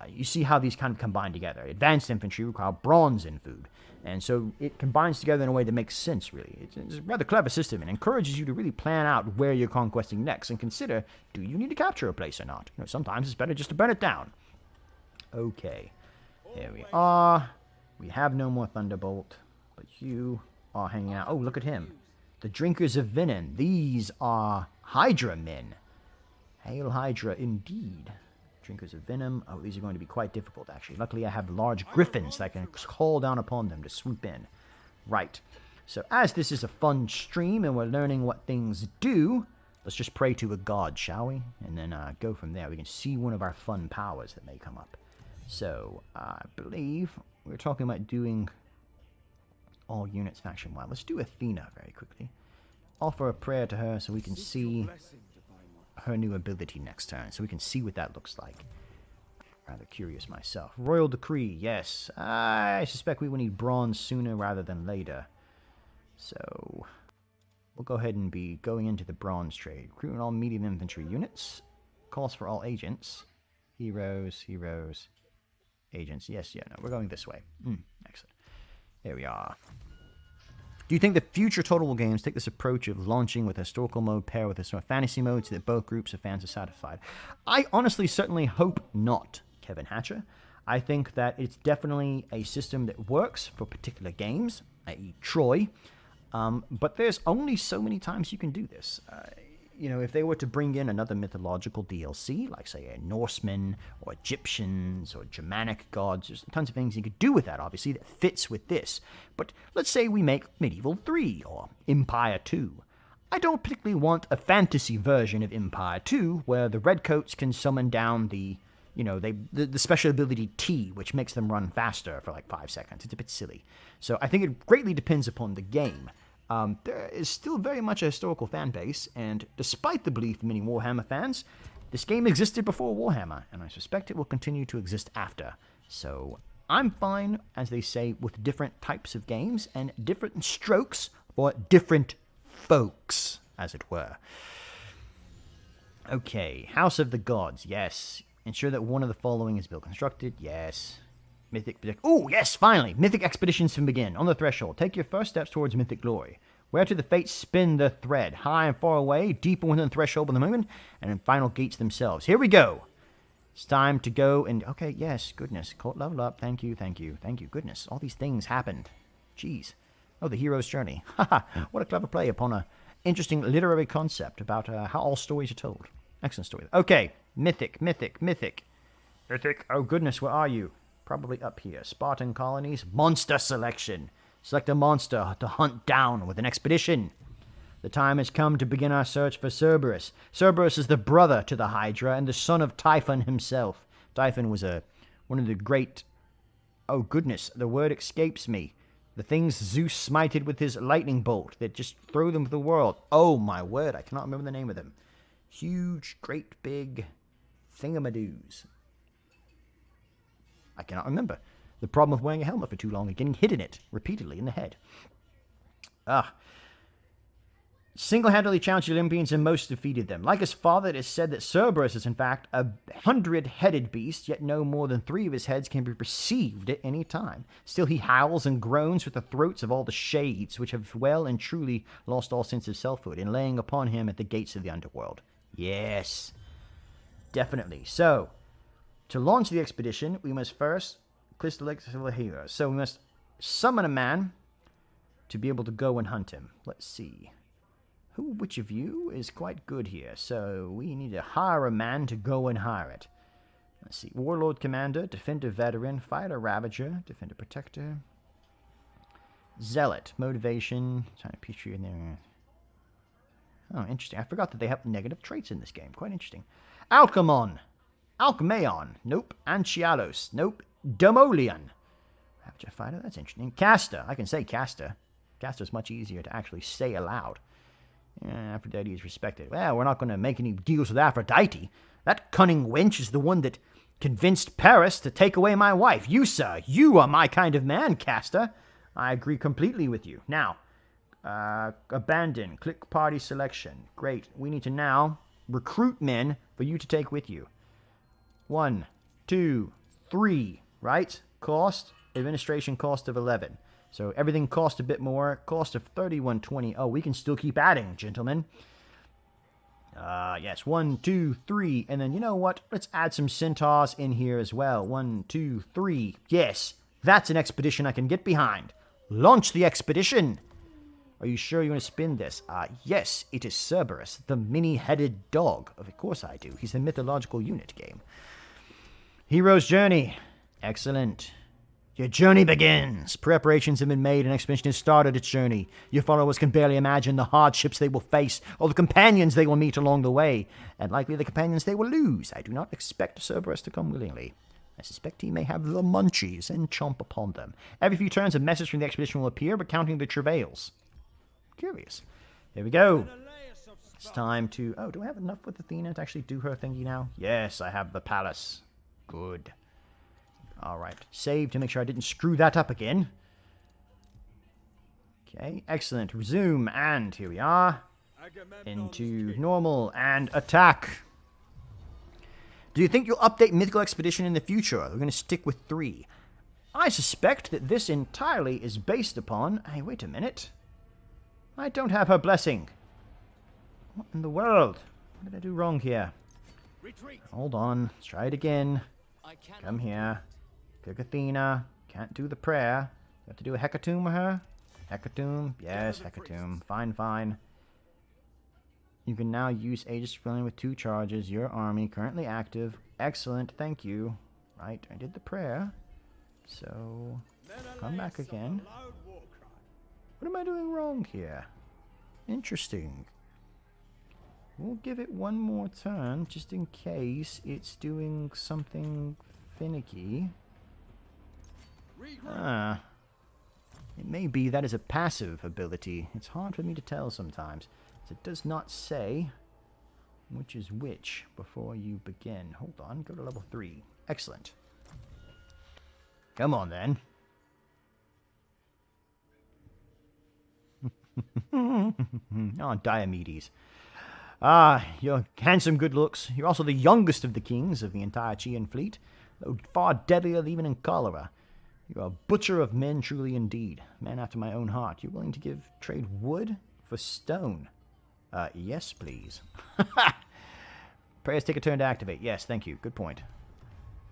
You see how these kind of combine together. Advanced infantry require bronze and food. And so it combines together in a way that makes sense, really. It's a rather clever system and encourages you to really plan out where you're conquesting next and consider, do you need to capture a place or not? Sometimes it's better just to burn it down. Okay. Here we are. We have no more Thunderbolt, but you are hanging out. Oh, look at him. The Drinkers of Venom. These are Hydra men. Hail Hydra indeed. Drinkers of Venom. Oh, these are going to be quite difficult, actually. Luckily, I have large griffins that I can call down upon them to swoop in. Right. So, as this is a fun stream and we're learning what things do, let's just pray to a god, shall we? And then go from there. We can see one of our fun powers that may come up. So, I believe we're talking about doing all units faction-wide. Let's do Athena very quickly. Offer a prayer to her so we can see her new ability next turn, so we can see what that looks like. Rather curious myself. Royal Decree, yes. I suspect we will need bronze sooner rather than later. So, we'll go ahead and be going into the bronze trade. Recruiting all medium infantry units. Calls for all agents. Heroes, agents. Yes, no, we're going this way. Excellent. There we are. Do you think the future Total War games take this approach of launching with a historical mode paired with a fantasy mode so that both groups of fans are satisfied? I honestly certainly hope not, Kevin Hatcher. I think that it's definitely a system that works for particular games, i.e. Troy, but there's only so many times you can do this. If they were to bring in another mythological DLC, like, say, a Norseman or Egyptians or Germanic gods, there's tons of things you could do with that, obviously, that fits with this. But let's say we make Medieval 3 or Empire 2. I don't particularly want a fantasy version of Empire 2 where the Redcoats can summon down the special ability T, which makes them run faster for like 5 seconds. It's a bit silly. So I think it greatly depends upon the game. There is still very much a historical fan base, and despite the belief of many Warhammer fans, this game existed before Warhammer, and I suspect it will continue to exist after. So I'm fine, as they say, with different types of games and different strokes for different folks, as it were. Okay, House of the Gods, yes. Ensure that one of the following is built constructed, yes. Mythic. Oh, yes, finally. Mythic expeditions can begin. On the threshold, take your first steps towards mythic glory. Where to the fates spin the thread, high and far away, deeper within the threshold of the moment, and in final gates themselves. Here we go. It's time to go and... Okay, yes, goodness. Court level up. Thank you, thank you, thank you. Goodness, all these things happened. Jeez. Oh, the hero's journey. Haha, what a clever play upon a interesting literary concept about how all stories are told. Excellent story. Okay, mythic. Mythic. Oh, goodness, where are you? Probably up here. Spartan colonies. Monster selection. Select a monster to hunt down with an expedition. The time has come to begin our search for Cerberus. Cerberus is the brother to the Hydra and the son of Typhon himself. Typhon was one of the great... Oh, goodness, the word escapes me. The things Zeus smited with his lightning bolt that just threw them to the world. Oh, my word, I cannot remember the name of them. Huge, great, big thingamadoos. I cannot remember. The problem of wearing a helmet for too long and getting hit in it repeatedly in the head. Single-handedly challenged the Olympians and most defeated them. Like his father, it is said that Cerberus is in fact a 100-headed beast, yet no more than 3 of his heads can be perceived at any time. Still he howls and groans with the throats of all the shades, which have well and truly lost all sense of selfhood, in laying upon him at the gates of the underworld. Yes, definitely. So, to launch the expedition, we must first crystallize the hero. So we must summon a man to be able to go and hunt him. Let's see. Which of you is quite good here? So we need to hire a man to go and hire it. Let's see. Warlord Commander, Defender Veteran, Fighter Ravager, Defender Protector, Zealot, Motivation. Trying to picture you in there. Oh, interesting. I forgot that they have negative traits in this game. Quite interesting. Alchemon. Alchemaon. Nope. Anchialos. Nope. Domolion. Ravager Fighter. That's interesting. Caster. I can say Caster. Caster's much easier to actually say aloud. Aphrodite is respected. Well, we're not going to make any deals with Aphrodite. That cunning wench is the one that convinced Paris to take away my wife. You, sir, you are my kind of man, Caster. I agree completely with you. Now, abandon. Click party selection. Great. We need to now recruit men for you to take with you. 1, 2, 3, right? Cost, administration cost of 11. So everything cost a bit more. Cost of 31.20. Oh, we can still keep adding, gentlemen. Yes, 1, 2, 3. And then, you know what? Let's add some centaurs in here as well. 1, 2, 3. Yes, that's an expedition I can get behind. Launch the expedition. Are you sure you want to spin this? Yes, it is Cerberus, the many-headed dog. Of course I do. He's a mythological unit game. Hero's Journey. Excellent. Your journey begins. Preparations have been made and expedition has started its journey. Your followers can barely imagine the hardships they will face or the companions they will meet along the way, and likely the companions they will lose. I do not expect Cerberus to come willingly. I suspect he may have the munchies and chomp upon them. Every few turns, a message from the expedition will appear, recounting the travails. Curious. Here we go. It's time to... Oh, do I have enough with Athena to actually do her thingy now? Yes, I have the palace. Good. Alright. Save to make sure I didn't screw that up again. Okay, excellent. Resume, and here we are. Into normal, and attack. Do you think you'll update Mythical Expedition in the future? We're going to stick with 3. I suspect that this entirely is based upon... Hey, wait a minute. I don't have her blessing. What in the world? What did I do wrong here? Retreat. Hold on. Let's try it again. Come here. Click Athena. Can't do the prayer. You have to do a hecatomb with her? Hecatomb. Yes, hecatomb. Fine, fine. You can now use Aegis Rebellion with 2 charges. Your army currently active. Excellent. Thank you. Right. I did the prayer. So, come back again. What am I doing wrong here? Interesting. We'll give it one more turn, just in case it's doing something finicky. It may be that is a passive ability. It's hard for me to tell sometimes. It does not say which is which before you begin. Hold on, go to level 3. Excellent. Come on, then. Oh, Diomedes. Your handsome good looks. You're also the youngest of the kings of the entire Chian fleet, though far deadlier even in cholera. You are a butcher of men, truly indeed. Man after my own heart. You're willing to trade wood for stone? Yes, please. Prayers take a turn to activate. Yes, thank you. Good point.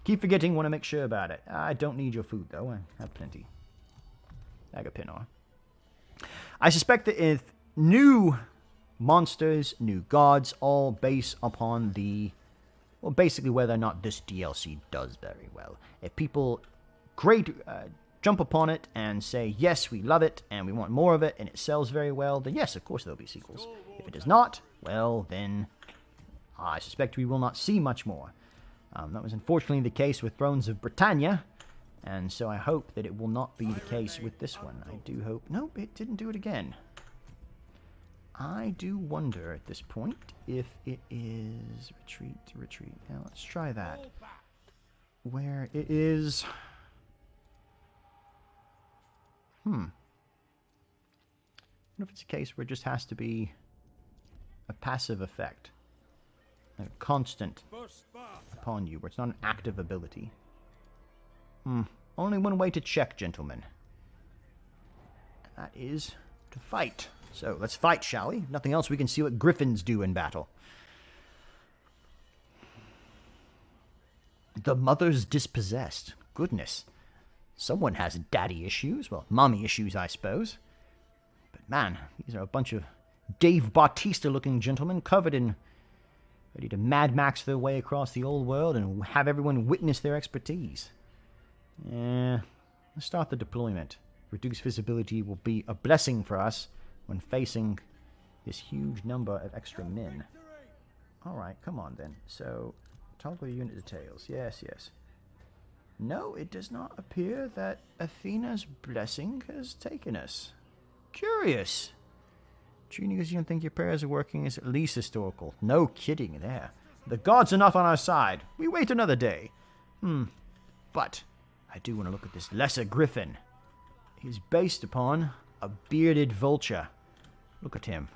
Keep forgetting, want to make sure about it. I don't need your food, though. I have plenty. Agapinar. I suspect that if new monsters, new gods, all base upon the... Well, basically whether or not this DLC does very well. If people jump upon it and say, yes, we love it, and we want more of it, and it sells very well, then yes, of course there'll be sequels. If it does not, well, then I suspect we will not see much more. That was unfortunately the case with Thrones of Britannia, and so I hope that it will not be the case with this one. I do hope... Nope, it didn't do it again. I do wonder at this point if it is... Retreat. Now, let's try that. Where it is... I wonder if it's a case where it just has to be a passive effect. A constant upon you, where it's not an active ability. Only one way to check, gentlemen. And that is to fight. So, let's fight, shall we? If nothing else, we can see what griffins do in battle. The mother's dispossessed. Goodness. Someone has daddy issues. Well, mommy issues, I suppose. But man, these are a bunch of Dave Bautista-looking gentlemen covered in... ready to Mad Max their way across the old world and have everyone witness their expertise. Yeah, let's start the deployment. Reduced visibility will be a blessing for us when facing this huge number of extra men. Alright, come on then. So, toggle unit details. Yes. No, it does not appear that Athena's blessing has taken us. Curious. Treating as you don't think your prayers are working is at least historical. No kidding there. The gods are not on our side. We wait another day. But I do want to look at this lesser griffin. He's based upon a bearded vulture. Look at him.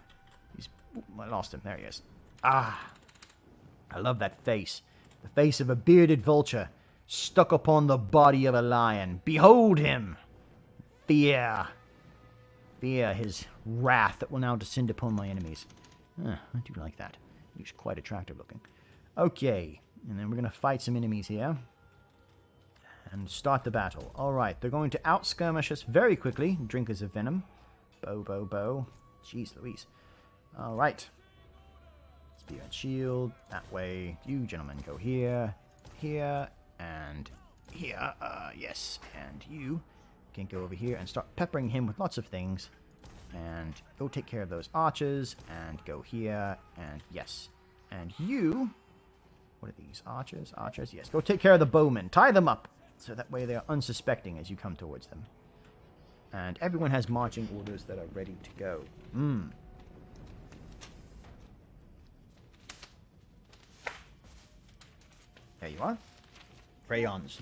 I lost him. There he is. I love that face. The face of a bearded vulture stuck upon the body of a lion. Behold him! Fear, his wrath that will now descend upon my enemies. I do like that. He's quite attractive looking. Okay, and then we're going to fight some enemies here. And start the battle. Alright, they're going to out-skirmish us very quickly. Drinkers of venom. Bow. Jeez Louise. Alright. Spear and shield. That way. You gentlemen go here. And here. Yes. And you can go over here and start peppering him with lots of things. And go take care of those archers. And go here. And yes. And you... What are these? Archers? Yes. Go take care of the bowmen. Tie them up. So that way they are unsuspecting as you come towards them. And everyone has marching orders that are ready to go. There you are. Crayons.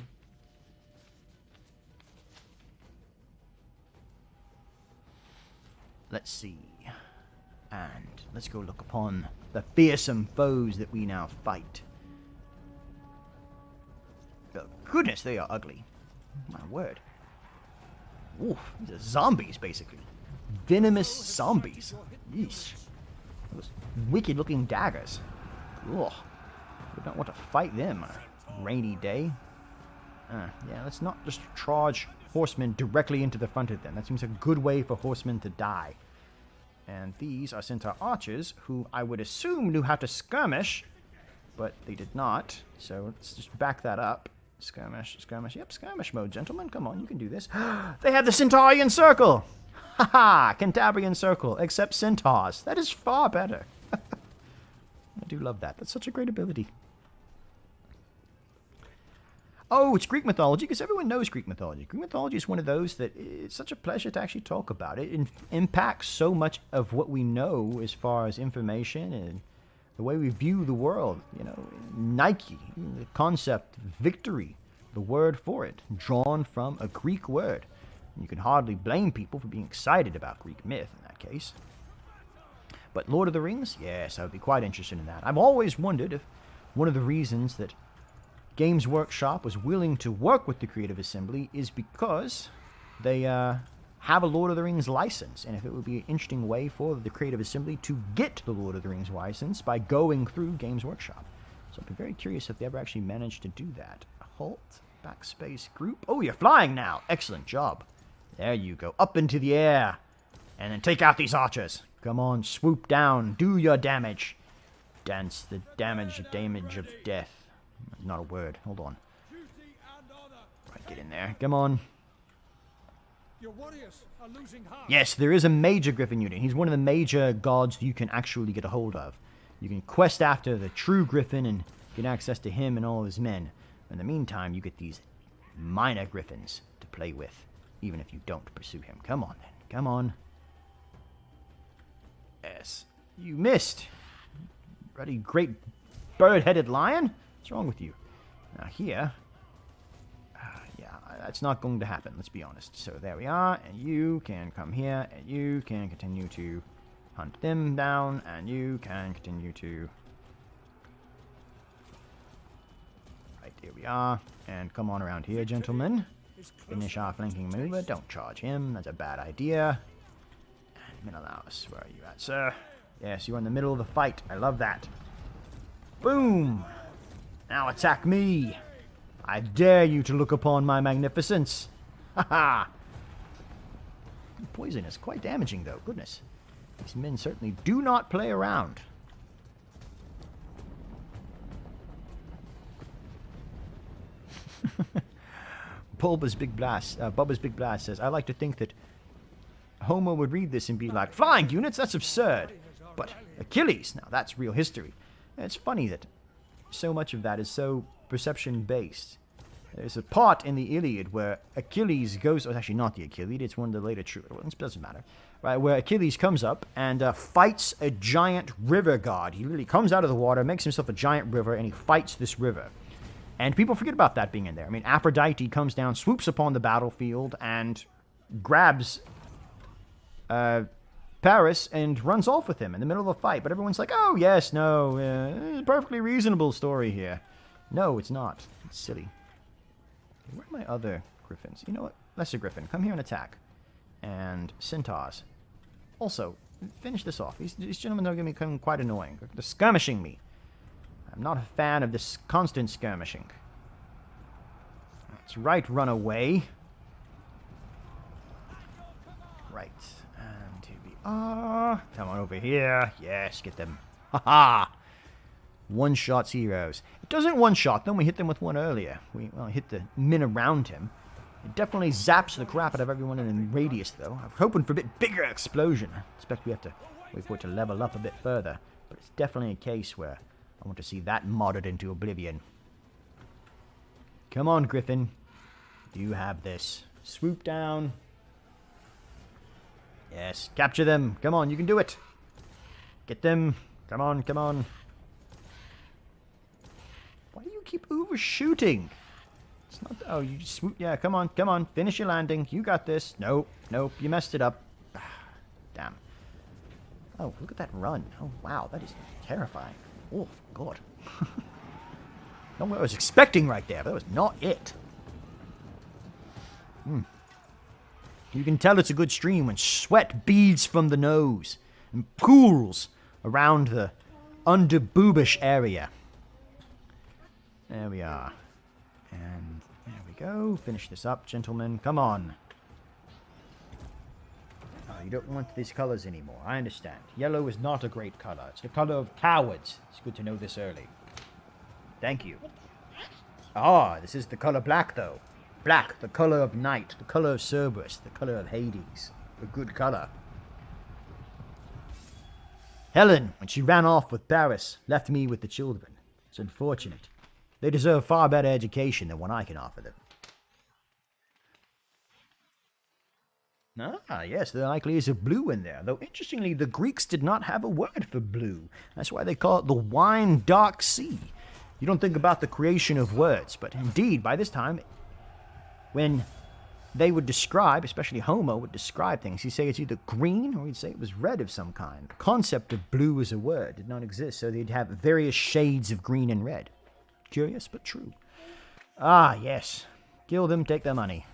Let's see. And let's go look upon the fearsome foes that we now fight. Oh, goodness, they are ugly. My word. Oof, these are zombies, basically. Venomous zombies. Yeesh. Those wicked-looking daggers. Ugh. We don't want to fight them on a rainy day. Yeah, let's not just charge horsemen directly into the front of them. That seems a good way for horsemen to die. And these are centaur archers, who I would assume knew how to skirmish, but they did not. So let's just back that up. Skirmish. Yep, skirmish mode, gentlemen. Come on, you can do this. They have the Centaurian Circle! Haha! Cantabrian Circle, except centaurs. That is far better. I do love that. That's such a great ability. Oh, it's Greek mythology, because everyone knows Greek mythology. Greek mythology is one of those that it's such a pleasure to actually talk about. It impacts so much of what we know as far as information and the way we view the world. You know, Nike, the concept, victory, the word for it, drawn from a Greek word. You can hardly blame people for being excited about Greek myth in that case. But Lord of the Rings? Yes, I would be quite interested in that. I've always wondered if one of the reasons that Games Workshop was willing to work with the Creative Assembly is because they have a Lord of the Rings license. And if it would be an interesting way for the Creative Assembly to get the Lord of the Rings license by going through Games Workshop. So I'd be very curious if they ever actually managed to do that. Halt, backspace, group. Oh, you're flying now. Excellent job. There you go. Up into the air. And then take out these archers. Come on, swoop down. Do your damage. Dance the damage of death. Not a word. Hold on. Right, get in there. Come on. Your warriors are losing heart. Yes, there is a major Griffin unit. He's one of the major gods you can actually get a hold of. You can quest after the true Griffin and get access to him and all his men. In the meantime, you get these minor Griffins to play with, even if you don't pursue him. Come on, then. Come on. Yes. You missed. Bloody great bird-headed lion? What's wrong with you? Now here... yeah, that's not going to happen, let's be honest. So there we are, and you can come here, and you can continue to hunt them down, and you can continue to... Right, here we are. And come on around here, gentlemen. Finish our flanking maneuver. Don't charge him, that's a bad idea. Menelaus, where are you at, sir? Yes, you're in the middle of the fight. I love that. Boom! Now attack me! I dare you to look upon my magnificence! Ha ha! Poison is quite damaging, though. Goodness. These men certainly do not play around. Bubba's Big Blast says, I like to think that Homer would read this and be like, flying units? That's absurd. But Achilles, now that's real history. And it's funny that so much of that is so perception-based. There's a part in the Iliad where Achilles goes... Oh, it's actually not the Achilles, it's one of the later true... Well, it doesn't matter. Right, where Achilles comes up and fights a giant river god. He literally comes out of the water, makes himself a giant river, and he fights this river. And people forget about that being in there. I mean, Aphrodite comes down, swoops upon the battlefield, and grabs... Paris and runs off with him in the middle of a fight. But everyone's like, oh, yes, no, perfectly reasonable story here. No, it's not. It's silly. Where are my other Griffins? You know what? Lesser Griffin, come here and attack. And Centaurs. Also, finish this off. These gentlemen are going to become quite annoying. They're skirmishing me. I'm not a fan of this constant skirmishing. That's right, run away. Right. And here we are. Come on over here. Yes, get them. Ha-ha! One-shot heroes. It doesn't one-shot them. We hit them with one earlier. We hit the men around him. It definitely zaps the crap out of everyone in a radius, though. I'm hoping for a bit bigger explosion. I expect we have to wait for it to level up a bit further. But it's definitely a case where I want to see that modded into oblivion. Come on, Griffin. You have this. Swoop down. Yes, capture them. Come on, you can do it. Get them. Come on, come on. Why do you keep overshooting? It's not... Oh, you just swoop... Yeah, come on, come on. Finish your landing. You got this. Nope, nope. You messed it up. Damn. Oh, look at that run. Oh, wow. That is terrifying. Oh, God. Not what I was expecting right there, but that was not it. You can tell it's a good stream when sweat beads from the nose and pools around the under-boobish area. There we are. And there we go. Finish this up, gentlemen. Come on. Oh, you don't want these colors anymore. I understand. Yellow is not a great color. It's the color of cowards. It's good to know this early. Thank you. Ah, this is the color black, though. Black, the color of night, the color of Cerberus, the color of Hades. A good color. Helen, when she ran off with Paris, left me with the children. It's unfortunate. They deserve far better education than what I can offer them. Ah, yes, there likely is a blue in there. Though, interestingly, the Greeks did not have a word for blue. That's why they call it the wine dark sea. You don't think about the creation of words, but indeed, by this time, when they would describe, especially Homer would describe things, he'd say it's either green or he'd say it was red of some kind. The concept of blue as a word did not exist, so they'd have various shades of green and red. Curious, but true. Ah, yes. Kill them, take their money.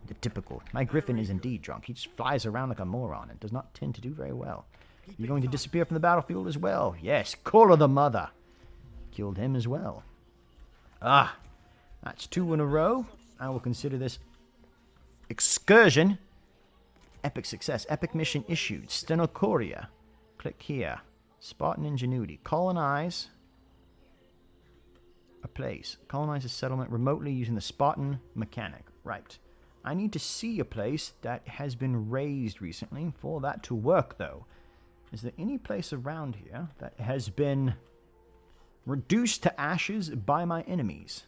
The typical. My Griffin is indeed drunk. He just flies around like a moron and does not tend to do very well. You're going to disappear from the battlefield as well. Yes, Call of the Mother. Killed him as well. Ah, that's 2 in a row. I will consider this excursion. Epic success. Epic mission issued. Stenocoria. Click here. Spartan ingenuity. Colonize a place. Colonize a settlement remotely using the Spartan mechanic. Right. I need to see a place that has been raised recently for that to work, though. Is there any place around here that has been reduced to ashes by my enemies?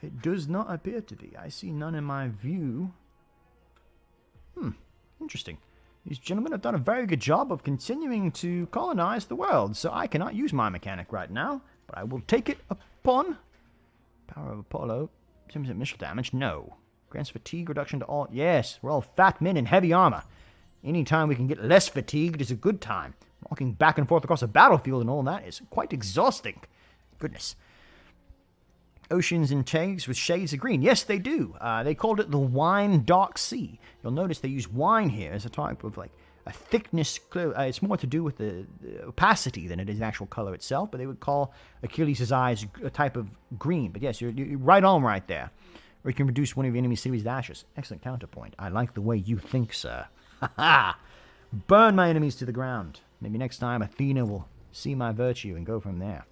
It does not appear to be. I see none in my view. Interesting. These gentlemen have done a very good job of continuing to colonize the world, so I cannot use my mechanic right now, but I will take it upon Power of Apollo. 10% missile damage? No. Grants fatigue reduction to all. Yes, we're all fat men in heavy armor. Anytime we can get less fatigued is a good time. Walking back and forth across a battlefield and all that is quite exhausting. Goodness. Oceans and caves with shades of green. Yes, they do. They called it the wine dark sea. You'll notice they use wine here as a type of like a thickness. It's more to do with the opacity than it is the actual color itself. But they would call Achilles' eyes a type of green. But yes, you're right on right there. Or you can reduce one of your enemy's cities to ashes. Excellent counterpoint. I like the way you think, sir. Ha ha! Burn my enemies to the ground. Maybe next time Athena will see my virtue and go from there.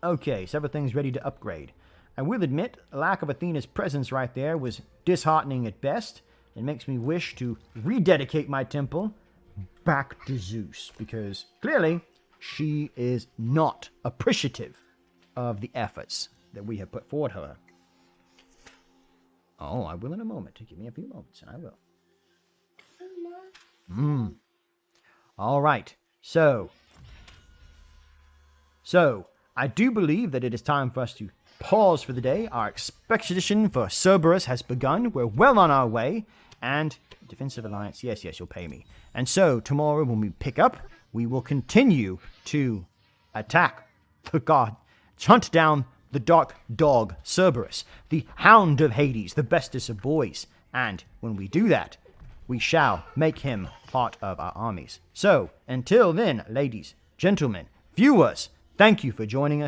Okay, several things ready to upgrade. I will admit, a lack of Athena's presence right there was disheartening at best. It makes me wish to rededicate my temple back to Zeus, because clearly she is not appreciative of the efforts that we have put forward her. Oh, I will in a moment. Give me a few moments, and I will. All right. So, I do believe that it is time for us to pause for the day. Our expedition for Cerberus has begun. We're well on our way. And Defensive Alliance, yes, you'll pay me. And so, tomorrow when we pick up, we will continue to attack the god, hunt down the dark dog, Cerberus, the Hound of Hades, the bestest of boys. And when we do that, we shall make him part of our armies. So, until then, ladies, gentlemen, viewers, thank you for joining us.